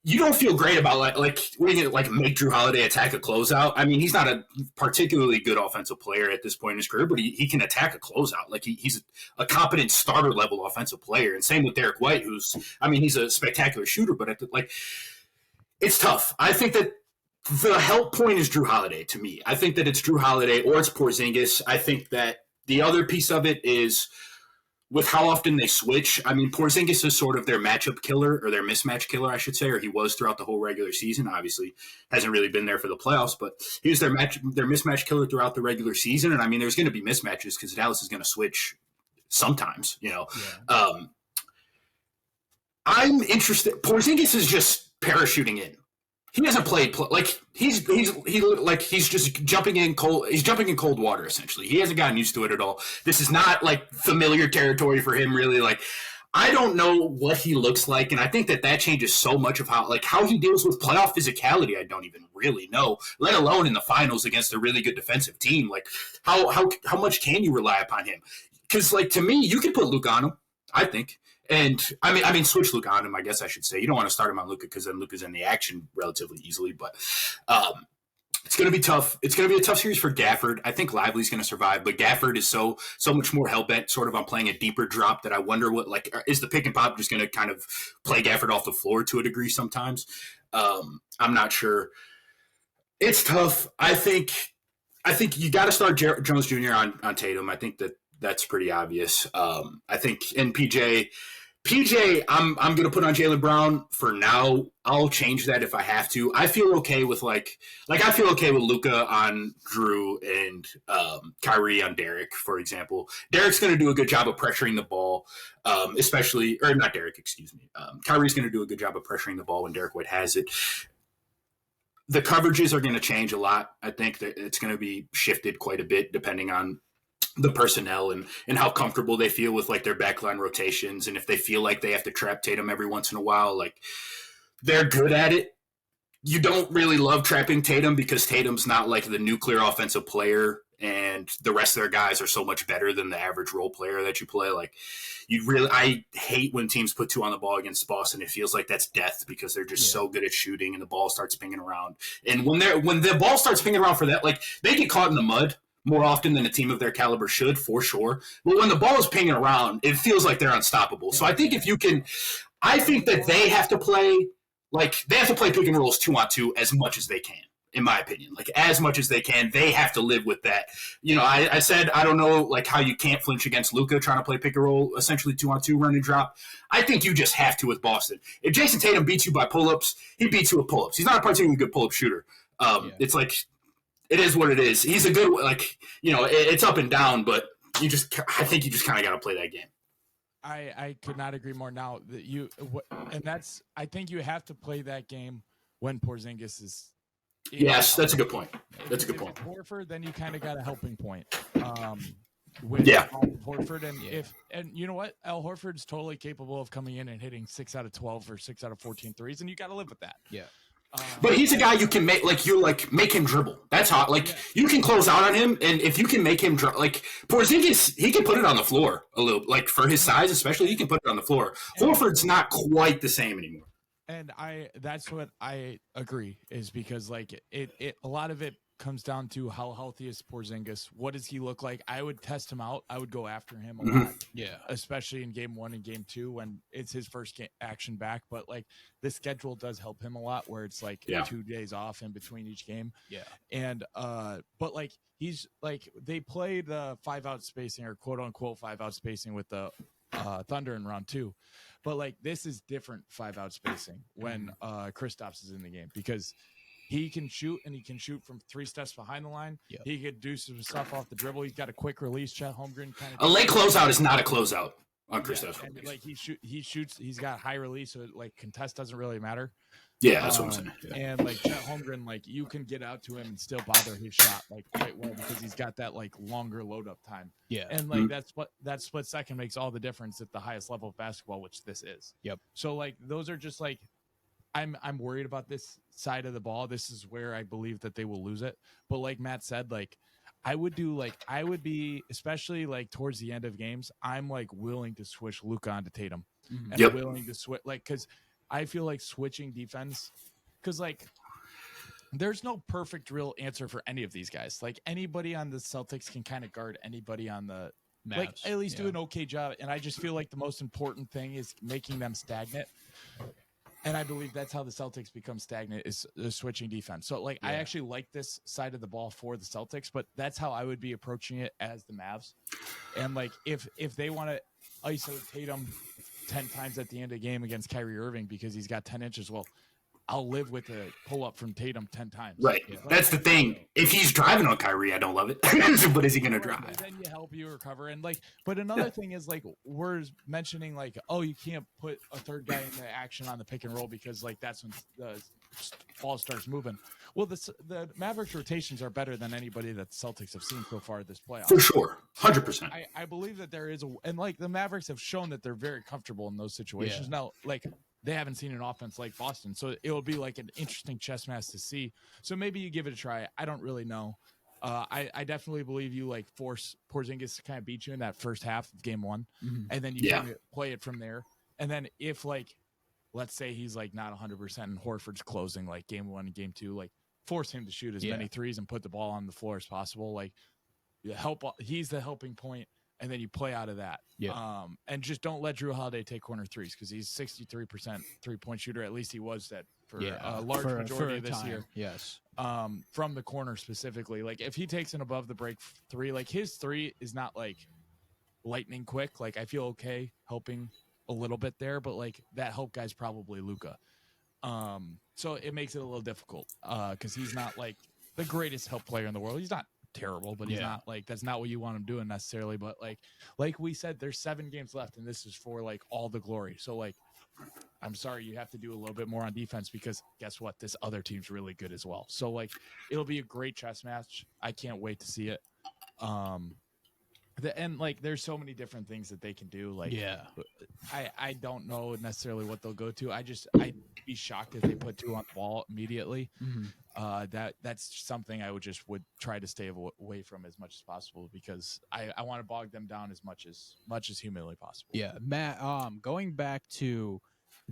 you don't feel great about like when you make Drew Holiday attack a closeout. I mean, he's not a particularly good offensive player at this point in his career, but he can attack a closeout. Like he's a competent starter level offensive player. And same with Derek White, he's a spectacular shooter, but it's tough. I think that the help point is Drew Holiday to me. I think that it's Drew Holiday or it's Porzingis. I think that the other piece of it is with how often they switch. I mean, Porzingis is sort of their matchup killer, or their mismatch killer, I should say, or he was throughout the whole regular season. Obviously, hasn't really been there for the playoffs, but he was their mismatch killer throughout the regular season. And I mean, there's going to be mismatches because Dallas is going to switch sometimes. Yeah. I'm interested. Porzingis is just parachuting in. He hasn't played he's just jumping in cold. He's jumping in cold water essentially. He hasn't gotten used to it at all. This is not like familiar territory for him really. Like, I don't know what he looks like, and I think that changes so much of how he deals with playoff physicality. I don't even really know, let alone in the finals against a really good defensive team. Like, how much can you rely upon him? Because to me, you can put Luke on him, I think. And I mean, switch Luka on him, I guess I should say. You don't want to start him on Luka because then Luka's in the action relatively easily. But it's going to be tough. It's going to be a tough series for Gafford. I think Lively's going to survive, but Gafford is so much more hell bent, sort of on playing a deeper drop that I wonder what is the pick and pop just going to kind of play Gafford off the floor to a degree sometimes. I'm not sure. It's tough. I think you got to start Jones Jr. on Tatum. I think that's pretty obvious. I think in PJ, I'm going to put on Jaylen Brown for now. I'll change that if I have to. I feel okay with I feel okay with Luka on Drew and Kyrie on Derek, for example. Derek's going to do a good job of pressuring the ball, not Derek, excuse me. Kyrie's going to do a good job of pressuring the ball when Derek White has it. The coverages are going to change a lot. I think that it's going to be shifted quite a bit depending on the personnel and how comfortable they feel with their backline rotations. And if they feel like they have to trap Tatum every once in a while, they're good at it. You don't really love trapping Tatum because Tatum's not the nuclear offensive player and the rest of their guys are so much better than the average role player that you play. Like, I hate when teams put 2 on the ball against Boston. It feels like that's death because they're just so good at shooting and the ball starts pinging around. And when the ball starts pinging around for that, like, they get caught in the mud more often than a team of their caliber should, for sure. But when the ball is pinging around, it feels like they're unstoppable. So I think I think that they have to play pick and rolls 2-on-2 as much as they can. In my opinion, like as much as they can, they have to live with that. I said, I don't know, like how you can't flinch against Luka trying to play pick and roll, essentially 2-on-2 run and drop. I think you just have to with Boston. If Jason Tatum beats you by pull-ups, he beats you with pull-ups. He's not a particularly good pull-up shooter. It's like, it is what it is. He's a good, it's up and down, but I think you just kind of got to play that game. I could not agree more. Now that I think you have to play that game when Porzingis is. Yes, that's a good point. That's a good point. Horford, then you kind of got a helping point. With Horford, and you know what? Al Horford's totally capable of coming in and hitting 6 out of 12 or 6 out of 14 threes, and you got to live with that. Yeah. But he's a guy you can make, make him dribble. That's hot. You can close out on him, and if you can make him Porzingis, he can put it on the floor a little, for his size, especially, he can put it on the floor. Horford's not quite the same anymore. And that's what I agree, is because a lot of it comes down to how healthy is Porzingis. What does he look like? I would test him out. I would go after him a lot. Yeah. Especially in game 1 and game 2 when it's his first action back. But the schedule does help him a lot, where it's 2 days off in between each game. Yeah. And but he's they play the 5-out spacing, or quote unquote 5-out spacing, with the Thunder in round 2. But this is different 5-out spacing when Kristaps is in the game, because he can shoot, and he can shoot from 3 steps behind the line. Yep. He could do some stuff off the dribble. He's got a quick release. Chet Holmgren kind of. A late closeout is not a closeout on Kristaps. And he shoots. He's got high release, so contest doesn't really matter. Yeah, that's what I'm saying. Yeah. And Chet Holmgren, you can get out to him and still bother his shot quite well, because he's got that longer load up time. Yeah, and that split second makes all the difference at the highest level of basketball, which this is. Yep. So those are just I'm worried about this side of the ball. This is where I believe that they will lose it. But like Matt said, I would be, especially towards the end of games, I'm willing to switch Luka onto Tatum, and willing to switch because I feel like switching defense, because there's no perfect real answer for any of these guys. Anybody on the Celtics can kind of guard anybody on the Mavs, at least do an okay job. And I just feel like the most important thing is making them stagnant. And I believe that's how the Celtics become stagnant, is switching defense. So I actually like this side of the ball for the Celtics, but that's how I would be approaching it as the Mavs. And if they want to isolate Tatum 10 times at the end of the game against Kyrie Irving because he's got 10 inches, well, I'll live with a pull-up from Tatum 10 times. Right. Yeah. That's the thing. If he's driving on Kyrie, I don't love it. But is he going to drive? Then you help you recover. And but another thing is we're mentioning you can't put a third guy into action on the pick and roll because that's when the ball starts moving. Well, the Mavericks rotations are better than anybody that the Celtics have seen so far this playoff. For sure. 100%. I believe that there is and the Mavericks have shown that they're very comfortable in those situations. Now, they haven't seen an offense like Boston, so it will be an interesting chess match to see. So maybe you give it a try. I don't really know. I definitely believe you force Porzingis to kind of beat you in that first half of game 1, and then you kind of play it from there. And then if let's say he's not 100% and Horford's closing game 1 and game 2, force him to shoot as many threes and put the ball on the floor as possible. He's the helping point. And then you play out of that. Yeah. And just don't let Drew Holiday take corner threes, because he's 63% 3-point shooter. At least he was that for a large majority of this year. Yes. From the corner specifically. If he takes an above the break 3, his 3 is not lightning quick. I feel okay helping a little bit there, but that help guy's probably Luka. So it makes it a little difficult because he's not the greatest help player in the world. He's not terrible, but he's not that's not what you want him doing necessarily. But like we said, there's 7 games left, and this is for all the glory. So I'm sorry, you have to do a little bit more on defense, because guess what? This other team's really good as well. So it'll be a great chess match. I can't wait to see it. There's so many different things that they can do. I don't know necessarily what they'll go to. be shocked if they put 2 on the ball immediately. Mm-hmm. That's something I would try to stay away from as much as possible, because I want to bog them down as much as humanly possible. Yeah, Matt. Going back to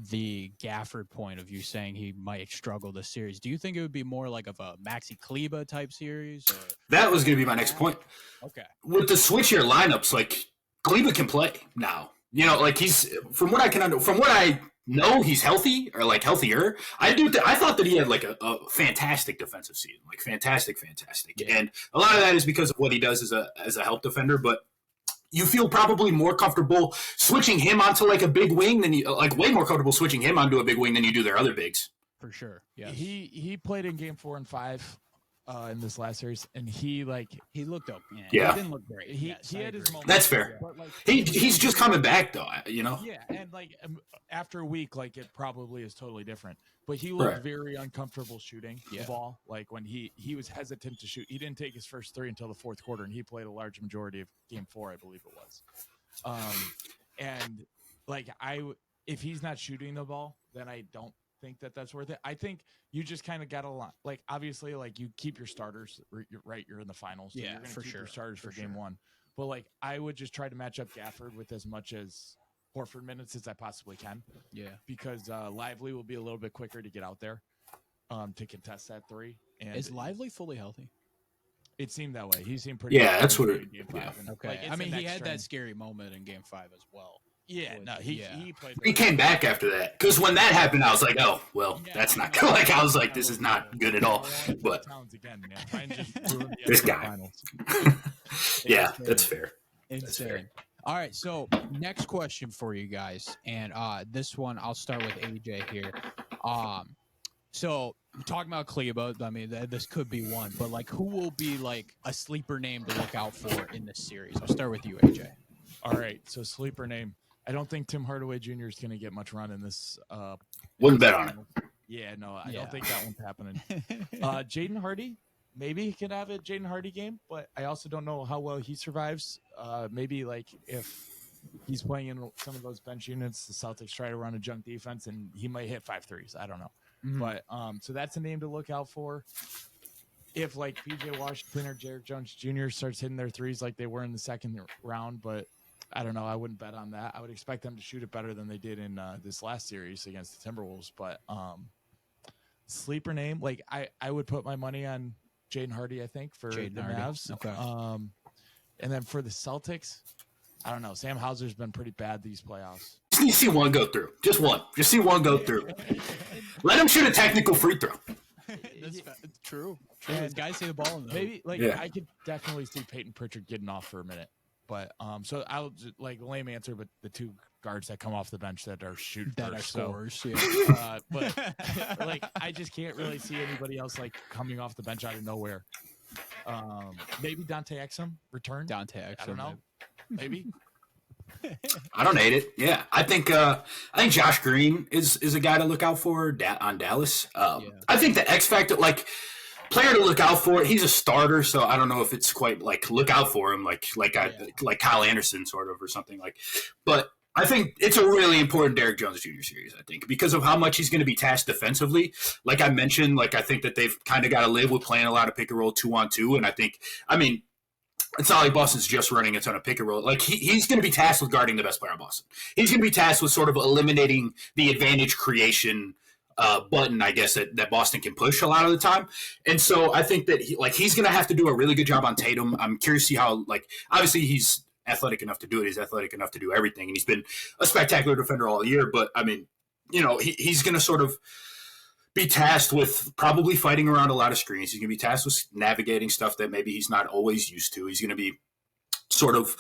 the Gafford point of you saying he might struggle this series, do you think it would be more like of a Maxi Kleba type series? Or? That was going to be my next point. Okay. With the switchier lineups, like Kleba can play now. You know, like he's from what I know, he's healthy or like healthier. I thought that he had like a fantastic defensive season, like fantastic, yeah. and a lot of that is because of what he does as a help defender, but. You feel probably more comfortable switching him onto like a big wing than you like way more comfortable switching him onto a big wing than you do their other bigs. For sure. Yeah. He played in game 4 and 5 in this last series, and he looked up. Yeah. He didn't look great. He had his moments. That's fair. But, like, He's just coming back though, you know. Yeah, and like after a week, like it probably is totally different. But he looked very uncomfortable shooting the ball. Like when he was hesitant to shoot. He didn't take his first 3 until the fourth quarter, and he played a large majority of game 4, I believe it was. And like if he's not shooting the ball, then I don't think that's worth it. I think you just kind of got to like obviously like you keep your starters. You're in the finals. So you're gonna keep your starters for game 1. But like I would just try to match up Gafford with as much as Horford minutes as I possibly can. Yeah. Because Lively will be a little bit quicker to get out there to contest that 3. And is Lively fully healthy? It seemed that way. He seemed pretty. Yeah, that's what it. Yeah. Okay. Like, I mean, he had that scary moment in game 5 as well. Yeah. No, he played. He came back after that because when that happened, I was like, oh well, that's not good. Like I was like, this is not good at all. But again, man. Try and just ruin the this guy. Yeah, that's fair. Insane. That's fair. All right, so next question for you guys, and this one I'll start with AJ here. So talking about Kleba, I mean this could be one, but like who will be like a sleeper name to look out for in this series? I'll start with you, AJ. All right, so sleeper name. I don't think Tim Hardaway Jr. is going to get much run in this. Wouldn't bet on it. Yeah, no, I don't think that one's happening. Jaden Hardy. Maybe he could have a Jaden Hardy game, but I also don't know how well he survives. Maybe like if he's playing in some of those bench units, the Celtics try to run a junk defense, and he might hit 5 threes. I don't know. Mm-hmm. But so that's a name to look out for. If like PJ Washington or Derek Jones Jr. starts hitting their threes like they were in the second round, but I don't know. I wouldn't bet on that. I would expect them to shoot it better than they did in this last series against the Timberwolves. But sleeper name, like I would put my money on Jaden Hardy, I think, for the Mavs. Okay. And then for the Celtics, I don't know. Sam Hauser's been pretty bad these playoffs. Just need to see one go through. Just one. Just see one go through. Let him shoot a technical free throw. That's true. This guys see the ball in the maybe like I could definitely see Peyton Pritchard getting off for a minute. But so I'll just, like lame answer, but the 2 guards that come off the bench that are shooting that first, are scores. But like I just can't really see anybody else like coming off the bench out of nowhere. Maybe Dante Exum return. Dante Exum. I don't know. Maybe. I don't hate it. Yeah, I think Josh Green is a guy to look out for on Dallas. I think the X factor, like player to look out for. He's a starter, so I don't know if it's quite like look out for him, like Kyle Anderson sort of or something like. But I think it's a really important Derek Jones Jr. series. I think because of how much he's going to be tasked defensively. Like I mentioned, like I think that they've kind of got to live with playing a lot of pick and roll 2-on-2, and I mean. It's not like Boston's just running a ton of pick and roll. Like he's going to be tasked with guarding the best player on Boston. He's going to be tasked with sort of eliminating the advantage creation button, I guess, that Boston can push a lot of the time. And so I think that he's going to have to do a really good job on Tatum. I'm curious to see how obviously he's athletic enough to do it. He's athletic enough to do everything, and he's been a spectacular defender all year. But I mean, he's going to sort of be tasked with probably fighting around a lot of screens. He's going to be tasked with navigating stuff that maybe he's not always used to. He's going to be sort of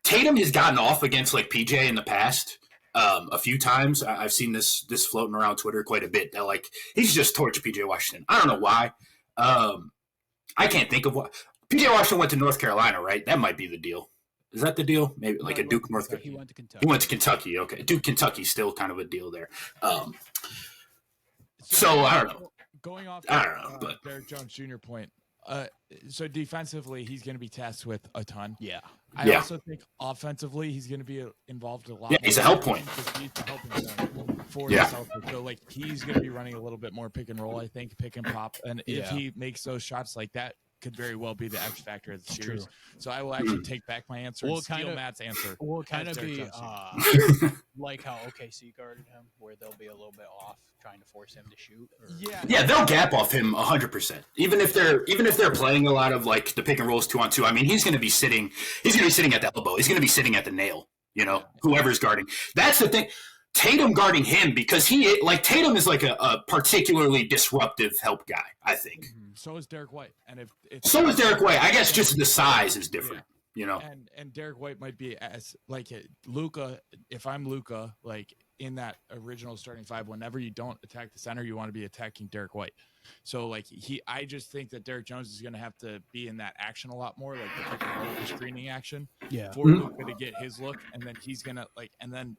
Tatum has gotten off against like PJ in the past a few times. I've seen this floating around Twitter quite a bit that like he's just torched PJ Washington. I don't know why. I can't think of what PJ Washington went to North Carolina, right? That might be the deal. Is that the deal? Maybe like a Duke, North Carolina. He went to Kentucky. He went to Kentucky. Okay, Duke, Kentucky's still kind of a deal there. So I don't know. Going off I don't know, but Derek Jones Jr. point, so defensively, he's going to be tasked with a ton. Yeah. I also think offensively, he's going to be involved a lot. Yeah, he's a help point. He's a helping point for the Celtics. So, like, he's going to be running a little bit more pick and roll, I think, pick and pop. And if he makes those shots like that, could very well be the X factor of the series. True. So I will actually take back my answer and steal Matt's answer. Will kind of be like how OKC guarded him, where they'll be a little bit off, trying to force him to shoot. Yeah, they'll gap off him 100%. Even if they're playing a lot of like the pick and rolls 2-on-2. I mean, he's going to be sitting at the elbow. He's going to be sitting at the nail. You know, whoever's guarding. That's the thing. Tatum guarding him because Tatum is like a particularly disruptive help guy, I think. So is Derek White, and if so is Derek White. I guess just the size is different, you know. And Derek White might be as like Luka. If I'm Luka, like in that original starting five, whenever you don't attack the center, you want to be attacking Derek White. So like I just think that Derek Jones is going to have to be in that action a lot more, like the pick and roll, the screening action, for Luka to get his look, and then he's gonna and then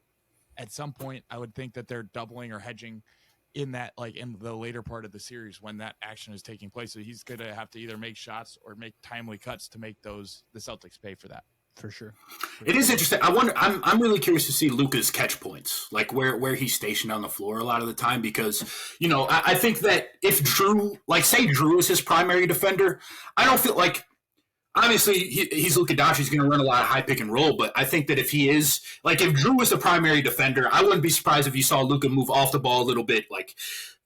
at some point, I would think that they're doubling or hedging in that, like in the later part of the series when that action is taking place. So he's going to have to either make shots or make timely cuts to make the Celtics pay for that. For sure. It is interesting. I wonder. I'm really curious to see Luka's catch points, like where he's stationed on the floor a lot of the time, because I think that if Drew, like say Drew is his primary defender, I don't feel like. Obviously, he's Luka Doncic. He's going to run a lot of high pick and roll, but I think that if he is, like, if Drew was the primary defender, I wouldn't be surprised if you saw Luka move off the ball a little bit. Like,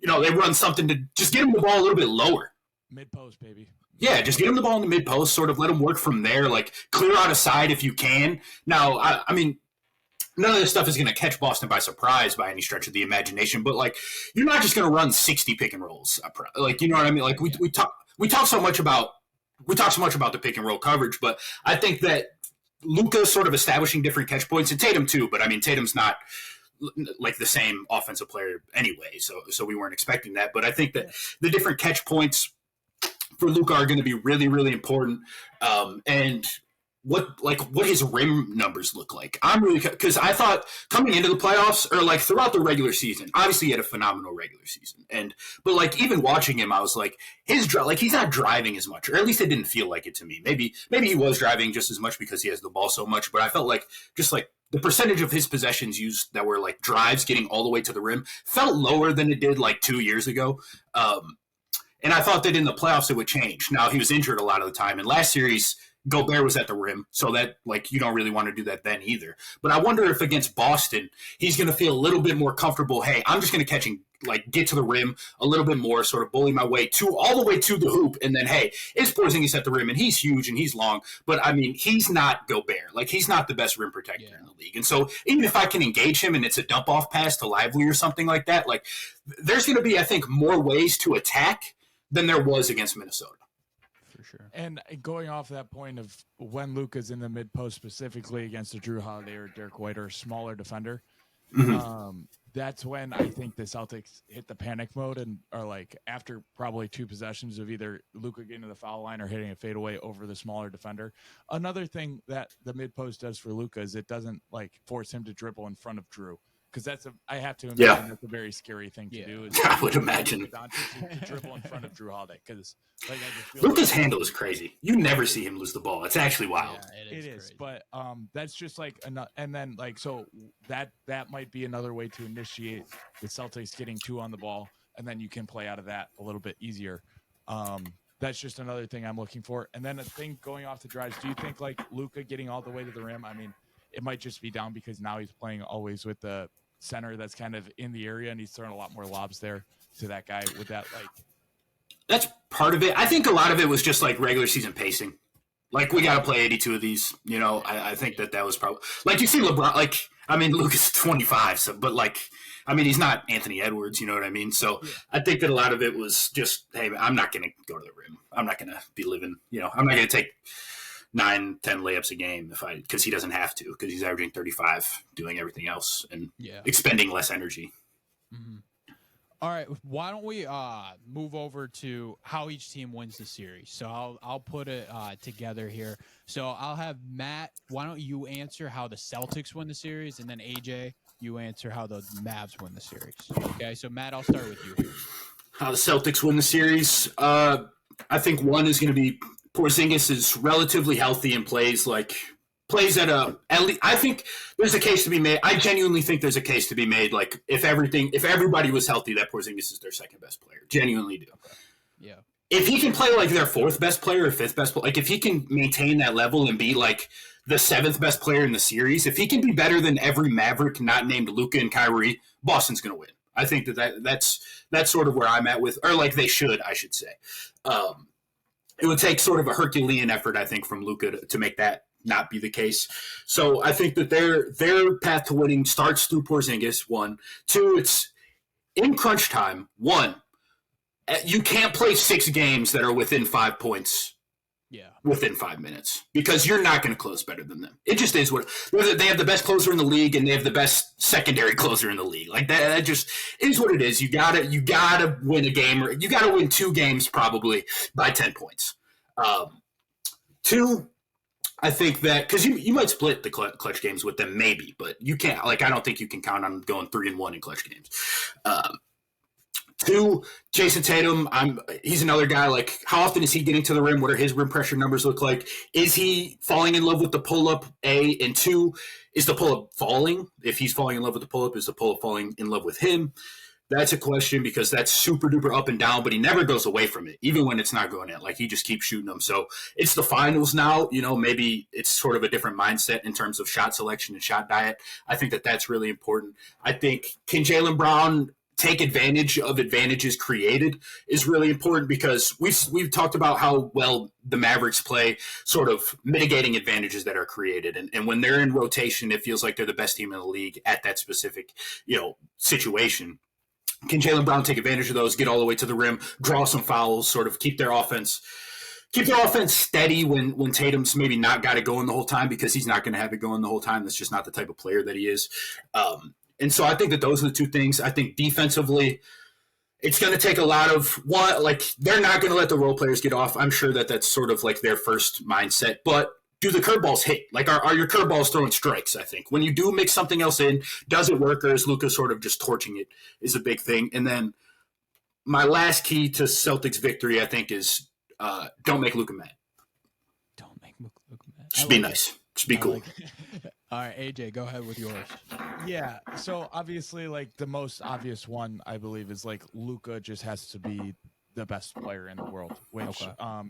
they run something to just get him the ball a little bit lower. Mid post, baby. Yeah, just get him the ball in the mid post, sort of let him work from there. Like, clear out a side if you can. Now, I mean, none of this stuff is going to catch Boston by surprise by any stretch of the imagination, but, like, you're not just going to run 60 pick and rolls. Like, you know what I mean? Like, we talk so much about the pick and roll coverage, but I think that Luka's sort of establishing different catch points, and Tatum too. But I mean, Tatum's not like the same offensive player anyway, so we weren't expecting that. But I think that the different catch points for Luka are going to be really, really important. And what his rim numbers look like. I'm really, because I thought coming into the playoffs or like throughout the regular season, obviously he had a phenomenal regular season, but like even watching him, I was like he's not driving as much, or at least it didn't feel like it to me. Maybe he was driving just as much because he has the ball so much, but I felt like just like the percentage of his possessions used that were like drives getting all the way to the rim felt lower than it did like 2 years ago. And I thought that in the playoffs it would change. Now he was injured a lot of the time, and last series Gobert was at the rim, so that like you don't really want to do that then either. But I wonder if against Boston, he's going to feel a little bit more comfortable. Hey, I'm just going to catch and like get to the rim a little bit more, sort of bully my way all the way to the hoop, and then hey, it's Porzingis at the rim, and he's huge and he's long. But I mean, he's not Gobert. Like he's not the best rim protector in the league. And so even if I can engage him and it's a dump off pass to Lively or something like that, like there's going to be, I think, more ways to attack than there was against Minnesota. Sure. And going off that point of when Luka's in the mid post specifically against a Drew Holiday or Derek White or a smaller defender, that's when I think the Celtics hit the panic mode and are like after probably two possessions of either Luka getting to the foul line or hitting a fadeaway over the smaller defender. Another thing that the mid post does for Luka is it doesn't like force him to dribble in front of Drew. Because I have to imagine that's a very scary thing to do. I would imagine to dribble in front of Drew Holiday, because like Luka's handle is crazy. You never see him lose the ball. It's actually wild. Yeah, it is. But that's just like and then like so that might be another way to initiate the Celtics getting two on the ball, and then you can play out of that a little bit easier. That's just another thing I'm looking for. And then a thing going off the drives. Do you think like Luka getting all the way to the rim? I mean, it might just be down because now he's playing always with the center that's kind of in the area, and he's throwing a lot more lobs there to that guy. With that, like, that's part of it. I think a lot of it was just like regular season pacing. Like we got to play 82 of these. You know, I think that was probably like you see LeBron. Like I mean, Luka's 25, so but like I mean, he's not Anthony Edwards. You know what I mean? So I think that a lot of it was just, hey, I'm not going to go to the rim. I'm not going to be living. You know, I'm not going to take 9-10 layups a game because he doesn't have to, because he's averaging 35 doing everything else and expending less energy. Mm-hmm. All right, why don't we move over to how each team wins the series? So I'll put it together here. So I'll have Matt, why don't you answer how the Celtics win the series, and then AJ, you answer how the Mavs win the series. Okay, so Matt, I'll start with you here. How the Celtics win the series? I think one is going to be Porzingis is relatively healthy and plays at least. I think there's a case to be made. I genuinely think there's a case to be made. Like if everybody was healthy, that Porzingis is their second best player. Genuinely do. Yeah. If he can play like their fourth best player or fifth best player, like if he can maintain that level and be like the seventh best player in the series, if he can be better than every Maverick not named Luka and Kyrie, Boston's going to win. I think that's sort of where I'm at with, or like they should, I should say. It would take sort of a Herculean effort, I think, from Luka to make that not be the case. So I think that their path to winning starts through Porzingis, one. Two, it's in crunch time. One, you can't play 6 games that are within 5 points within 5 minutes because you're not going to close better than them. It just is what they have the best closer in the league and they have the best secondary closer in the league. Like that just is what it is. You gotta win a game, or you gotta win 2 games probably by 10 points. 2, I think that because you might split the clutch games with them, maybe, but you can't. Like I don't think you can count on going 3-1 in clutch games. 2, Jason Tatum. He's another guy. Like, how often is he getting to the rim? What are his rim pressure numbers look like? Is he falling in love with the pull up? A, and 2, is the pull up falling? If he's falling in love with the pull up, is the pull up falling in love with him? That's a question because that's super duper up and down, but he never goes away from it, even when it's not going in. Like he just keeps shooting them. So it's the finals now. Maybe it's sort of a different mindset in terms of shot selection and shot diet. I think that that's really important. I think can Jaylen Brown take advantage of advantages created is really important because we've talked about how well the Mavericks play sort of mitigating advantages that are created. And when they're in rotation, it feels like they're the best team in the league at that specific, situation. Can Jaylen Brown take advantage of those, get all the way to the rim, draw some fouls, sort of keep their offense steady when Tatum's maybe not got it going the whole time because he's not going to have it going the whole time. That's just not the type of player that he is. And so I think that those are the 2 things. I think defensively, it's going to take a lot of one. Like they're not going to let the role players get off. I'm sure that that's sort of like their first mindset. But do the curveballs hit? Like are your curveballs throwing strikes? I think when you do mix something else in, does it work, or is Luka sort of just torching it? Is a big thing. And then my last key to Celtics victory, I think, is don't make Luka mad. Don't make Luka mad. Just be nice. Just be cool. All right, AJ, go ahead with yours. Yeah, so obviously, like the most obvious one, I believe, is like Luka just has to be the best player in the world. Which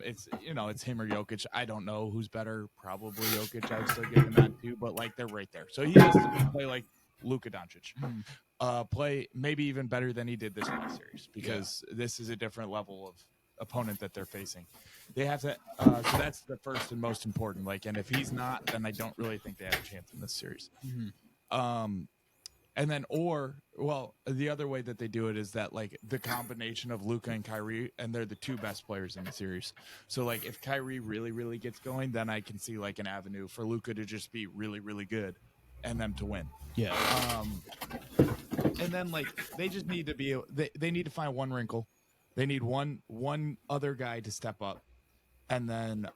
it's him or Jokic. I don't know who's better. Probably Jokic. I would still give him that too, but like they're right there. So he has to play like Luka Doncic. Play maybe even better than he did this last series because this is a different level of opponent that they're facing. They have to so that's the first and most important. Like, and if he's not, then I don't really think they have a chance in this series. And then the other way that they do it is that like the combination of Luka and Kyrie, and they're the 2 best players in the series. So like if Kyrie really, really gets going, then I can see like an avenue for Luka to just be really, really good and them to win. Yeah. And then like they just need to they need to find one wrinkle. They need one other guy to step up. And then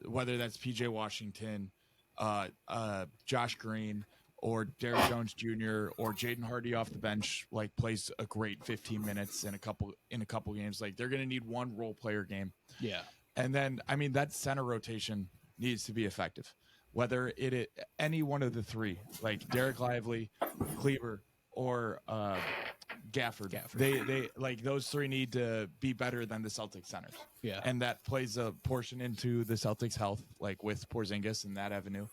whether that's PJ Washington, Josh Green, or Derrick Jones Jr. or Jaden Hardy off the bench, like plays a great 15 minutes in a couple games. Like they're going to need one role player game. Yeah. And then, I mean, that center rotation needs to be effective. Whether any one of the 3, like Derek Lively, Kleber, or Gafford. They like those 3 need to be better than the Celtics centers. Yeah. And that plays a portion into the Celtics' health, like with Porzingis and that avenue.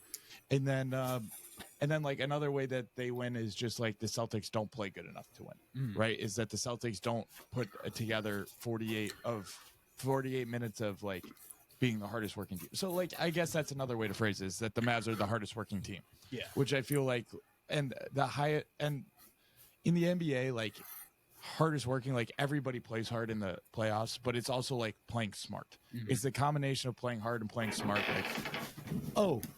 And then like another way that they win is just like the Celtics don't play good enough to win, right? Is that the Celtics don't put together 48 minutes of like being the hardest working team. So like I guess that's another way to phrase it, is that the Mavs are the hardest working team. Yeah. Which I feel like, and the high and in the NBA, like hardest working, like everybody plays hard in the playoffs, but it's also like playing smart. It's the combination of playing hard and playing smart.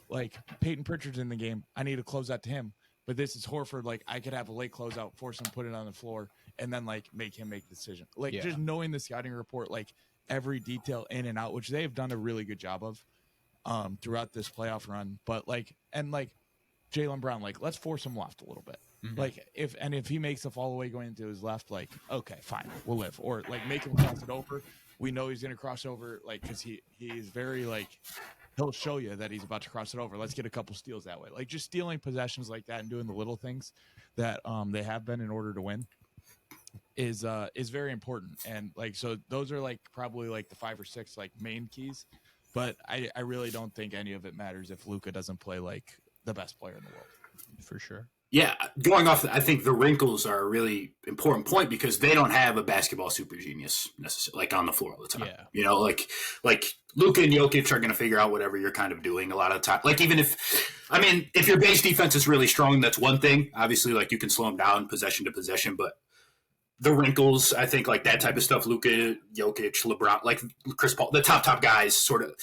Like Peyton Pritchard's in the game, I need to close out to him. But this is Horford, like I could have a late closeout, force him, put it on the floor, and then like make him make the decision. Like just knowing the scouting report, like every detail in and out, which they have done a really good job of throughout this playoff run. But like Jaylen Brown, like let's force him left a little bit. Like if he makes the fall away going into his left, like okay, fine, we'll live. Or like make him cross it over. We know he's gonna cross over, like because he is very like he'll show you that he's about to cross it over. Let's get a couple steals that way. Like just stealing possessions like that and doing the little things that they have been in order to win is very important. And like so those are like probably like the 5 or 6 like main keys. But I really don't think any of it matters if Luka doesn't play like the best player in the world. For sure. Yeah, going off, I think the wrinkles are a really important point because they don't have a basketball super genius necessarily, like on the floor all the time. Yeah. You know, like Luka and Jokic are going to figure out whatever you're kind of doing a lot of the time. Like even if your base defense is really strong, that's one thing. Obviously, like you can slow them down possession to possession, but the wrinkles, I think, like that type of stuff, Luka, Jokic, LeBron, like Chris Paul, the top guys sort of.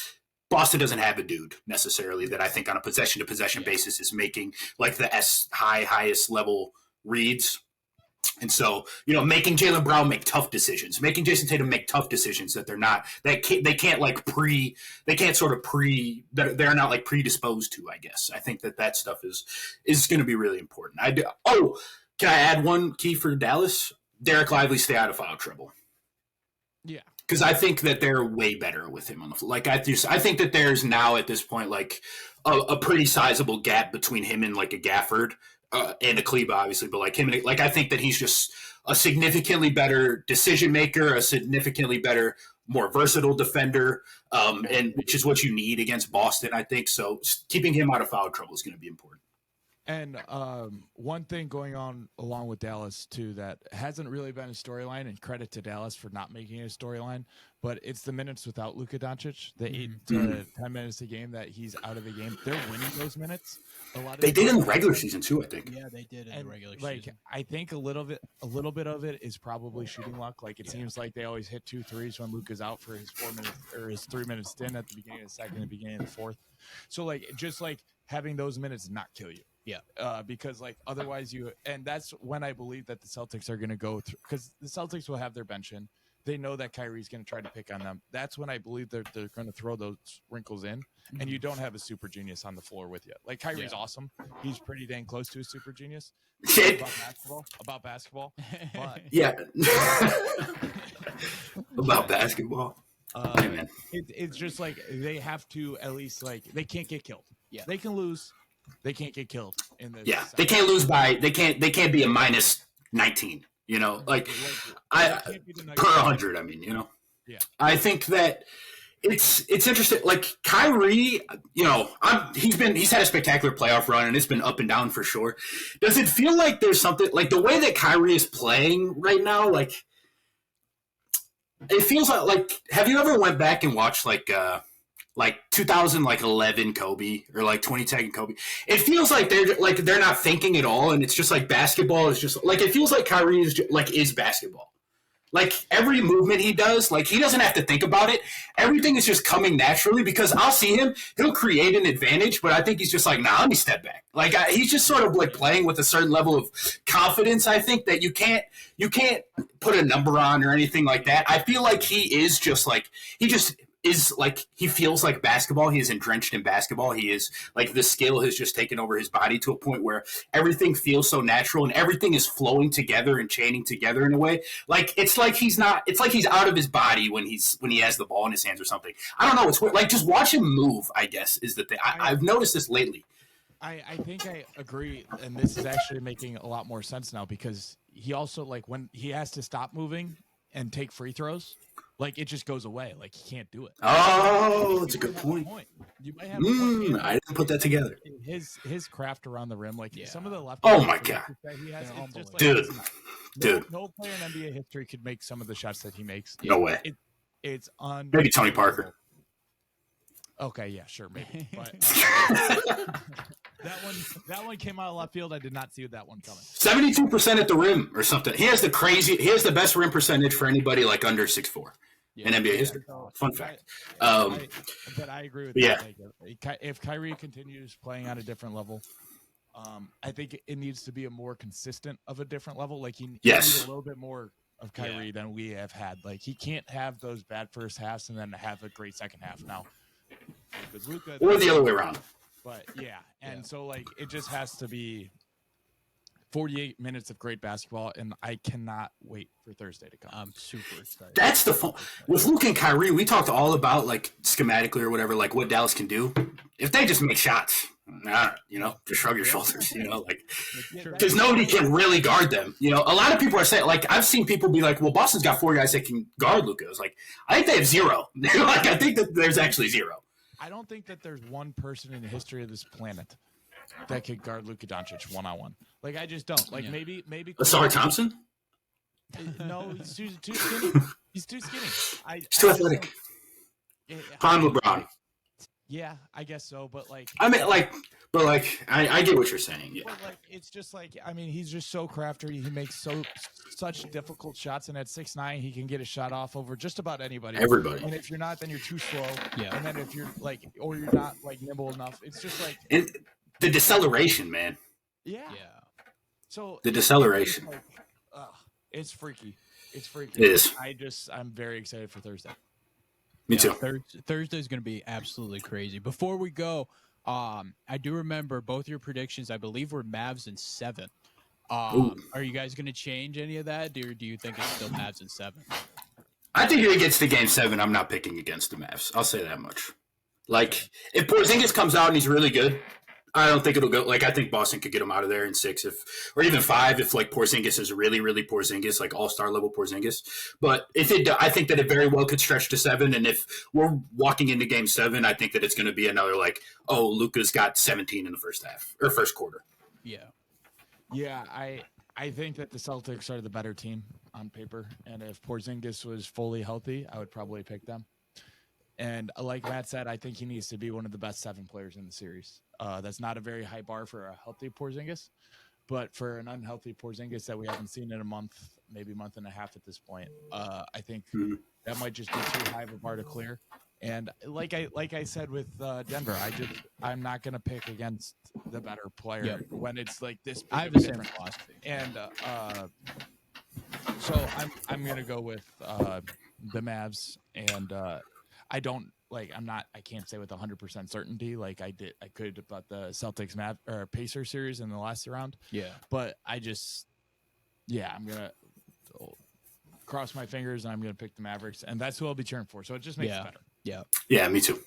Boston doesn't have a dude necessarily that I think on a possession-to-possession basis is making like the highest level reads. And so, you know, making Jaylen Brown make tough decisions, making Jason Tatum make tough decisions that they're not, they're not like predisposed to, I guess. I think that stuff is going to be really important. Can I add one key for Dallas? Derek Lively, stay out of foul trouble. Yeah. Because I think that they're way better with him on the floor. Like I think that there's now at this point like a pretty sizable gap between him and like a Gafford and a Kleba, obviously, but like him and like I think that he's just a significantly better decision maker, a significantly better, more versatile defender, and which is what you need against Boston, I think. So keeping him out of foul trouble is going to be important. And one thing going on along with Dallas, too, that hasn't really been a storyline, and credit to Dallas for not making it a storyline, but it's the minutes without Luka Doncic, the 8 to 10 minutes a game that he's out of the game. They're winning those minutes. They did in the regular season, too, I think. Yeah, they did in the regular like, season. I think a little bit of it is probably shooting luck. Like, it seems like they always hit 2 threes when Luka's out for his 4 minutes or his 3 minute stint at the beginning of the second and the beginning of the fourth. So, like, just like having those minutes not kill you. Yeah. Because like otherwise and that's when I believe that the Celtics are going to go through, because the Celtics will have their bench in. They know that Kyrie's going to try to pick on them. That's when I believe they're going to throw those wrinkles in, and you don't have a super genius on the floor with you. Like Kyrie's awesome. He's pretty dang close to a super genius about basketball. But yeah. About basketball. It's just like they have to at least like they can't get killed. Yeah. They can lose. They can't get killed in this. Yeah, they can't lose they can't be a minus 19, you know, like per 100. I mean, you know, yeah. I think that it's interesting. Like Kyrie, you know, he's had a spectacular playoff run and it's been up and down for sure. Does it feel like there's something like the way that Kyrie is playing right now? Like it feels like have you ever went back and watched like 2011 Kobe or like 2010 Kobe? It feels like they're not thinking at all, and it's just like basketball is just like it feels like Kyrie is basketball. Like every movement he does, like he doesn't have to think about it. Everything is just coming naturally because I'll see him, he'll create an advantage, but I think he's just like, nah, let me step back. Like he's just sort of like playing with a certain level of confidence. I think that you can't put a number on or anything like that. I feel like he is just like is like he feels like basketball. He is entrenched in basketball. He is like the skill has just taken over his body to a point where everything feels so natural and everything is flowing together and chaining together in a way. Like it's like he's out of his body when he has the ball in his hands or something. I don't know. It's weird. Like just watch him move, I guess, is the thing. I've noticed this lately. I think I agree, and this is actually making a lot more sense now because he also like when he has to stop moving and take free throws. Like it just goes away. Like he can't do it. Oh, that's a good point. You might have a point. I didn't put that together. His craft around the rim, like some of the left. Oh my god, that he has, just like, dude. No player in NBA history could make some of the shots that he makes. No way. It's on. Maybe Tony Parker. Okay, yeah, sure, maybe. But that one came out of left field. I did not see that one coming. 72% at the rim or something. He has the best rim percentage for anybody like under 6'4". In NBA history. Fun fact. But I agree with that. Yeah. Like, if Kyrie continues playing on a different level, I think it needs to be a more consistent of a different level. Like he needs a little bit more of Kyrie than we have had. Like he can't have those bad first halves and then have a great second half now. Because Luka, or the other way around. But so like it just has to be 48 minutes of great basketball, and I cannot wait for Thursday to come. I'm super excited. That's the fun. With Luke and Kyrie, we talked all about, like, schematically or whatever, like, what Dallas can do. If they just make shots, just shrug your shoulders, like, because nobody can really guard them. A lot of people are saying, like, I've seen people be like, well, Boston's got 4 guys that can guard Luka. I was like, I think they have 0. Like, I think that there's actually 0. I don't think that there's one person in the history of this planet that could guard Luka Doncic one-on-one. Like, I just don't. Like, maybe. Sorry, Thompson? No, he's too skinny. He's too skinny. He's too athletic. Prime LeBron. Yeah, I guess so. But like, I mean, like, but like, I get what you're saying. Yeah. But like, it's just like, I mean, he's just so crafty. He makes such difficult shots, and at 6'9", he can get a shot off over just about anybody. Everybody. And if you're not, then you're too slow. Yeah. And then if you're like, or you're not like nimble enough, it's just like and the deceleration, man. Yeah. So the deceleration. It's freaky. It's freaky. It is. I'm very excited for Thursday. Me too. Thursday's going to be absolutely crazy. Before we go, I do remember both your predictions, I believe, were Mavs in 7. Are you guys going to change any of that, or do you think it's still Mavs in 7? I think if it gets to Game 7, I'm not picking against the Mavs. I'll say that much. Like, if Porzingis comes out and he's really good, I don't think it'll go. Like, I think Boston could get him out of there in 6, or even 5, if like Porzingis is really, really Porzingis, like all-star level Porzingis. But I think that it very well could stretch to 7. And if we're walking into Game 7, I think that it's going to be another like, oh, Luka's got 17 in the first half or first quarter. Yeah. I think that the Celtics are the better team on paper, and if Porzingis was fully healthy, I would probably pick them. And like Matt said, I think he needs to be one of the best 7 players in the series. That's not a very high bar for a healthy Porzingis, but for an unhealthy Porzingis that we haven't seen in a month, maybe month and a half at this point, I think that might just be too high of a bar to clear. And like I said with Denver, I'm not going to pick against the better player when it's like this. I have the same philosophy. And so I'm going to go with the Mavs, and I can't say with 100% certainty like I could about the Celtics Pacer series in the last round. Yeah. But I'm going to cross my fingers, and I'm going to pick the Mavericks, and that's who I'll be cheering for. So it just makes it better. Yeah. Yeah, me too.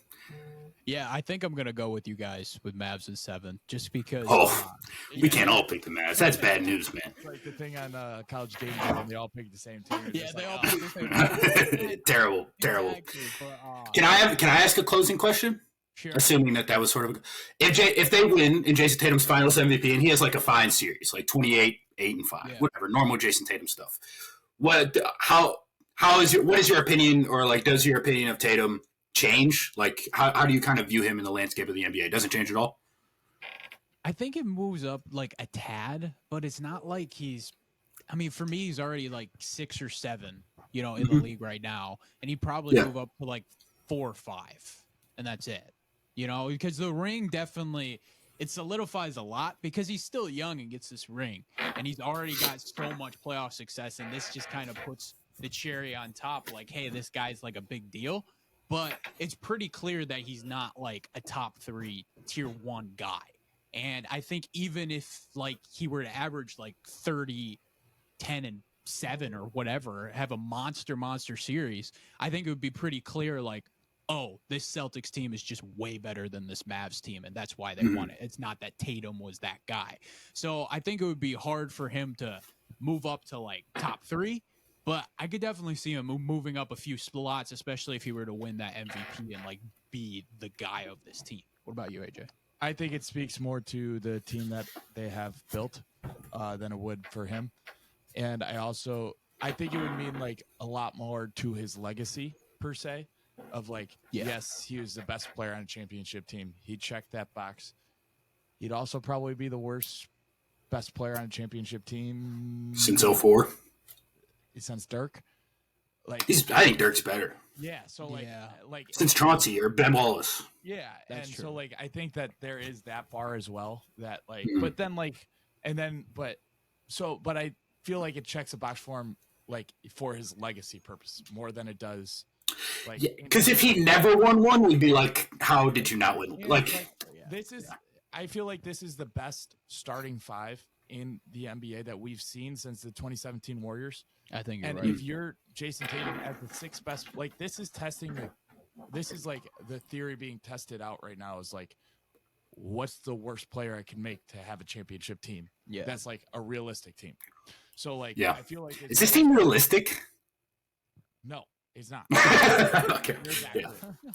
Yeah, I think I'm going to go with you guys with Mavs in 7, just because. We can't all pick the Mavs. That's bad news, man. It's like the thing on College Game Day when they all pick the same team. They all pick the same team. Terrible. Exactly, but, Can I ask a closing question? Sure. Assuming that was sort of if they win in Jason Tatum's Finals MVP and he has like a fine series, like 28, 8-5, whatever, normal Jason Tatum stuff. What is your opinion, or like does your opinion of Tatum change? Like how do you kind of view him in the landscape of the NBA? Does it change at all? I think it moves up like a tad, but it's not like for me, he's already like 6 or 7, in the league right now. And he'd probably move up to like 4 or 5, and that's it, because the ring definitely, it solidifies a lot because he's still young and gets this ring, and he's already got so much playoff success. And this just kind of puts the cherry on top. Like, hey, this guy's like a big deal, but it's pretty clear that he's not like a top 3 tier 1 guy. And I think even if like he were to average like 30, 10 and 7 or whatever, have a monster series, I think it would be pretty clear like, oh, this Celtics team is just way better than this Mavs team, and that's why they won it. It's not that Tatum was that guy. So I think it would be hard for him to move up to like top 3, but I could definitely see him moving up a few slots, especially if he were to win that MVP and like be the guy of this team. What about you, AJ? I think it speaks more to the team that they have built than it would for him. And I think it would mean like a lot more to his legacy per se of like, yes, he was the best player on a championship team. He checked that box. He'd also probably be the best player on a championship team since 04. Since Dirk. Like, I think Dirk's better. Yeah. So like since Chauncey or Ben Wallace. Yeah. That's true. So like, I think that there is that bar as well that like, but then like, but I feel like it checks a box for him, like for his legacy purpose more than it does. Like, because if he never won one, we'd be like, how did you not win? I feel like this is the best starting 5 in the NBA that we've seen since the 2017 Warriors. I think you're And right. if you're Jason Tatum as the sixth best, like this is like the theory being tested out right now is like, what's the worst player I can make to have a championship team? Yeah. That's like a realistic team. So like, Yeah. I feel like Is this team realistic? No, it's not. Okay. Exactly. Yeah.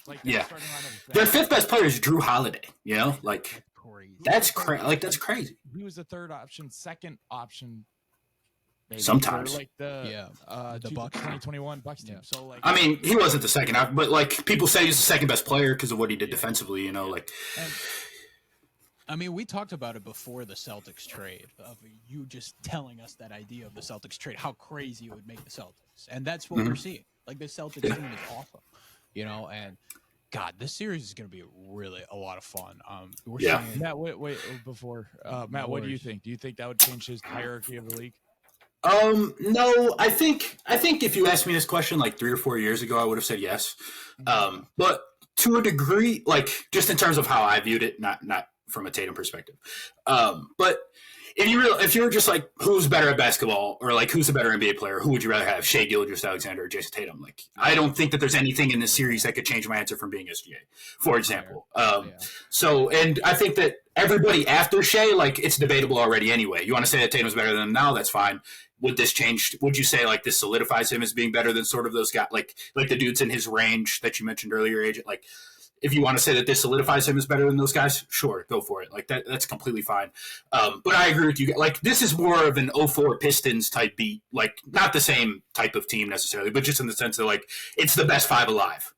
Like Yeah. starting lineup is Their bad. fifth best player is Drew Holiday. You know, like Crazy. that's that's crazy. He was the third option, second option. Maybe, Sometimes. for like the the Bucks. 2021 Bucks team. Yeah. So like, I mean, he wasn't the second, but like people say he's the second best player because of what he did defensively. You know, like. and I mean, we talked about it before the Celtics trade, of you just telling us that idea of the Celtics trade, how crazy it would make the Celtics. And that's what we're seeing. Like, the Celtics team is awesome, you know, and God, this series is going to be really a lot of fun. We're Yeah. seeing, Matt, wait before Matt, what do you think? Do you think that would change his hierarchy of the league? No, I think if you asked me this question like 3 or 4 years ago, I would have said yes. But to a degree, like just in terms of how I viewed it, not from a Tatum perspective. But if you're just like, who's better at basketball or like who's a better NBA player, who would you rather have, Shai Gilgeous-Alexander or Jason Tatum? Like, I don't think that there's anything in this series that could change my answer from being SGA, for example. So, and I think that everybody after Shai, like it's debatable already anyway. You want to say that Tatum's better than him now? That's fine. Would this change? Would you say like this solidifies him as being better than sort of those guys, like the dudes in his range that you mentioned earlier, Agent? Like, if you want to say that this solidifies him as better than those guys, sure, go for it. Like that's completely fine. But I agree with you. Like this is more of an 04 Pistons type beat. Like not the same type of team necessarily, but just in the sense that like it's the best five alive.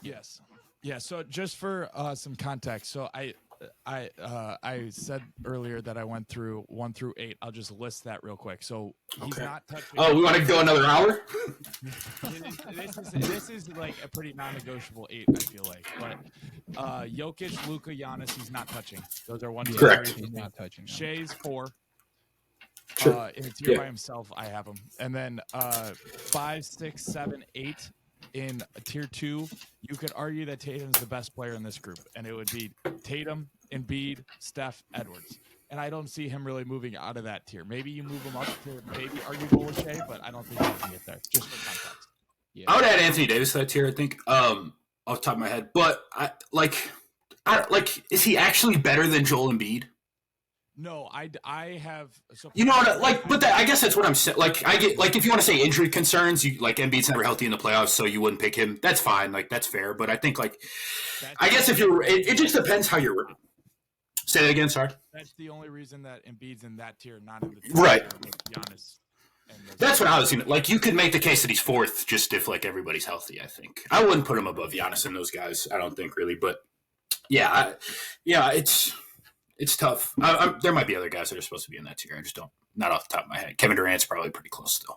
Yes. Yeah. So just for some context, so I said earlier that I went through 1 through 8. I'll just list that real quick. So he's not touching. Oh, we want to go another hour? This is like a pretty non-negotiable 8. I feel like, but Jokic, Luka, Giannis, he's not touching. Those are 1, 2, Correct. 3. he's not touching them. Shai's 4. Sure. In a tier Yeah. by himself, I have him, and then 5, 6, 7, 8 in tier 2. You could argue that Tatum's the best player in this group, and it would be Tatum, Embiid, Steph, Edwards. And I don't see him really moving out of that tier. Maybe you move him up to maybe arguable with Shai, but I don't think he can get there. Just for context. Yeah. I would add Anthony Davis to that tier, I think, off the top of my head. But I is he actually better than Joel Embiid? No, I have. So You know what? Like, but I guess that's what I'm saying. Like, I get like if you want to say injury concerns, you like Embiid's never healthy in the playoffs, so you wouldn't pick him. That's fine. Like, that's fair. But I think like, I guess if you're, it just depends how you're. Say that again. Sorry. That's the only reason that Embiid's in that tier, not in the tier Right. with Giannis. And That's what I was thinking. Like, you could make the case that he's fourth just if like everybody's healthy. I think I wouldn't put him above Giannis and those guys. I don't think really, but yeah, it's tough. There might be other guys that are supposed to be in that tier. I just don't. Not off the top of my head. Kevin Durant's probably pretty close still.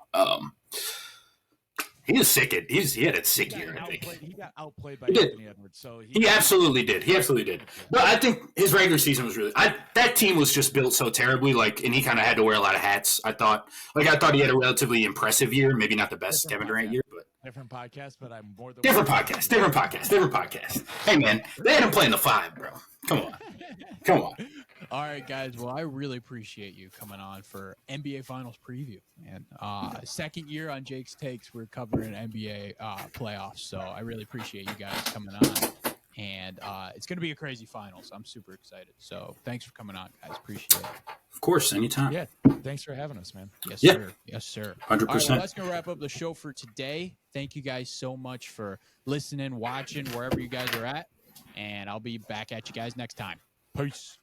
He was sick. He had a sick year, I think. He got outplayed by He did. Anthony Edwards. So He absolutely did. He absolutely did. But I think his regular season was really. That team was just built so terribly. Like, and he kind of had to wear a lot of hats. I thought he had a relatively impressive year. Maybe not the best Kevin Durant year, but different podcast, but I'm more than different podcast. Hey man, they had him playing the 5, bro. Come on. All right, guys. Well, I really appreciate you coming on for NBA Finals preview, man. Second year on Jake's Takes, we're covering NBA playoffs, so I really appreciate you guys coming on. And it's going to be a crazy finals. I'm super excited. So thanks for coming on, guys. Appreciate it. Of course, anytime. Yeah, thanks for having us, man. Yes, Yeah. sir. Yes, sir. 100%. All right, well, that's going to wrap up the show for today. Thank you guys so much for listening, watching, wherever you guys are at. And I'll be back at you guys next time. Peace.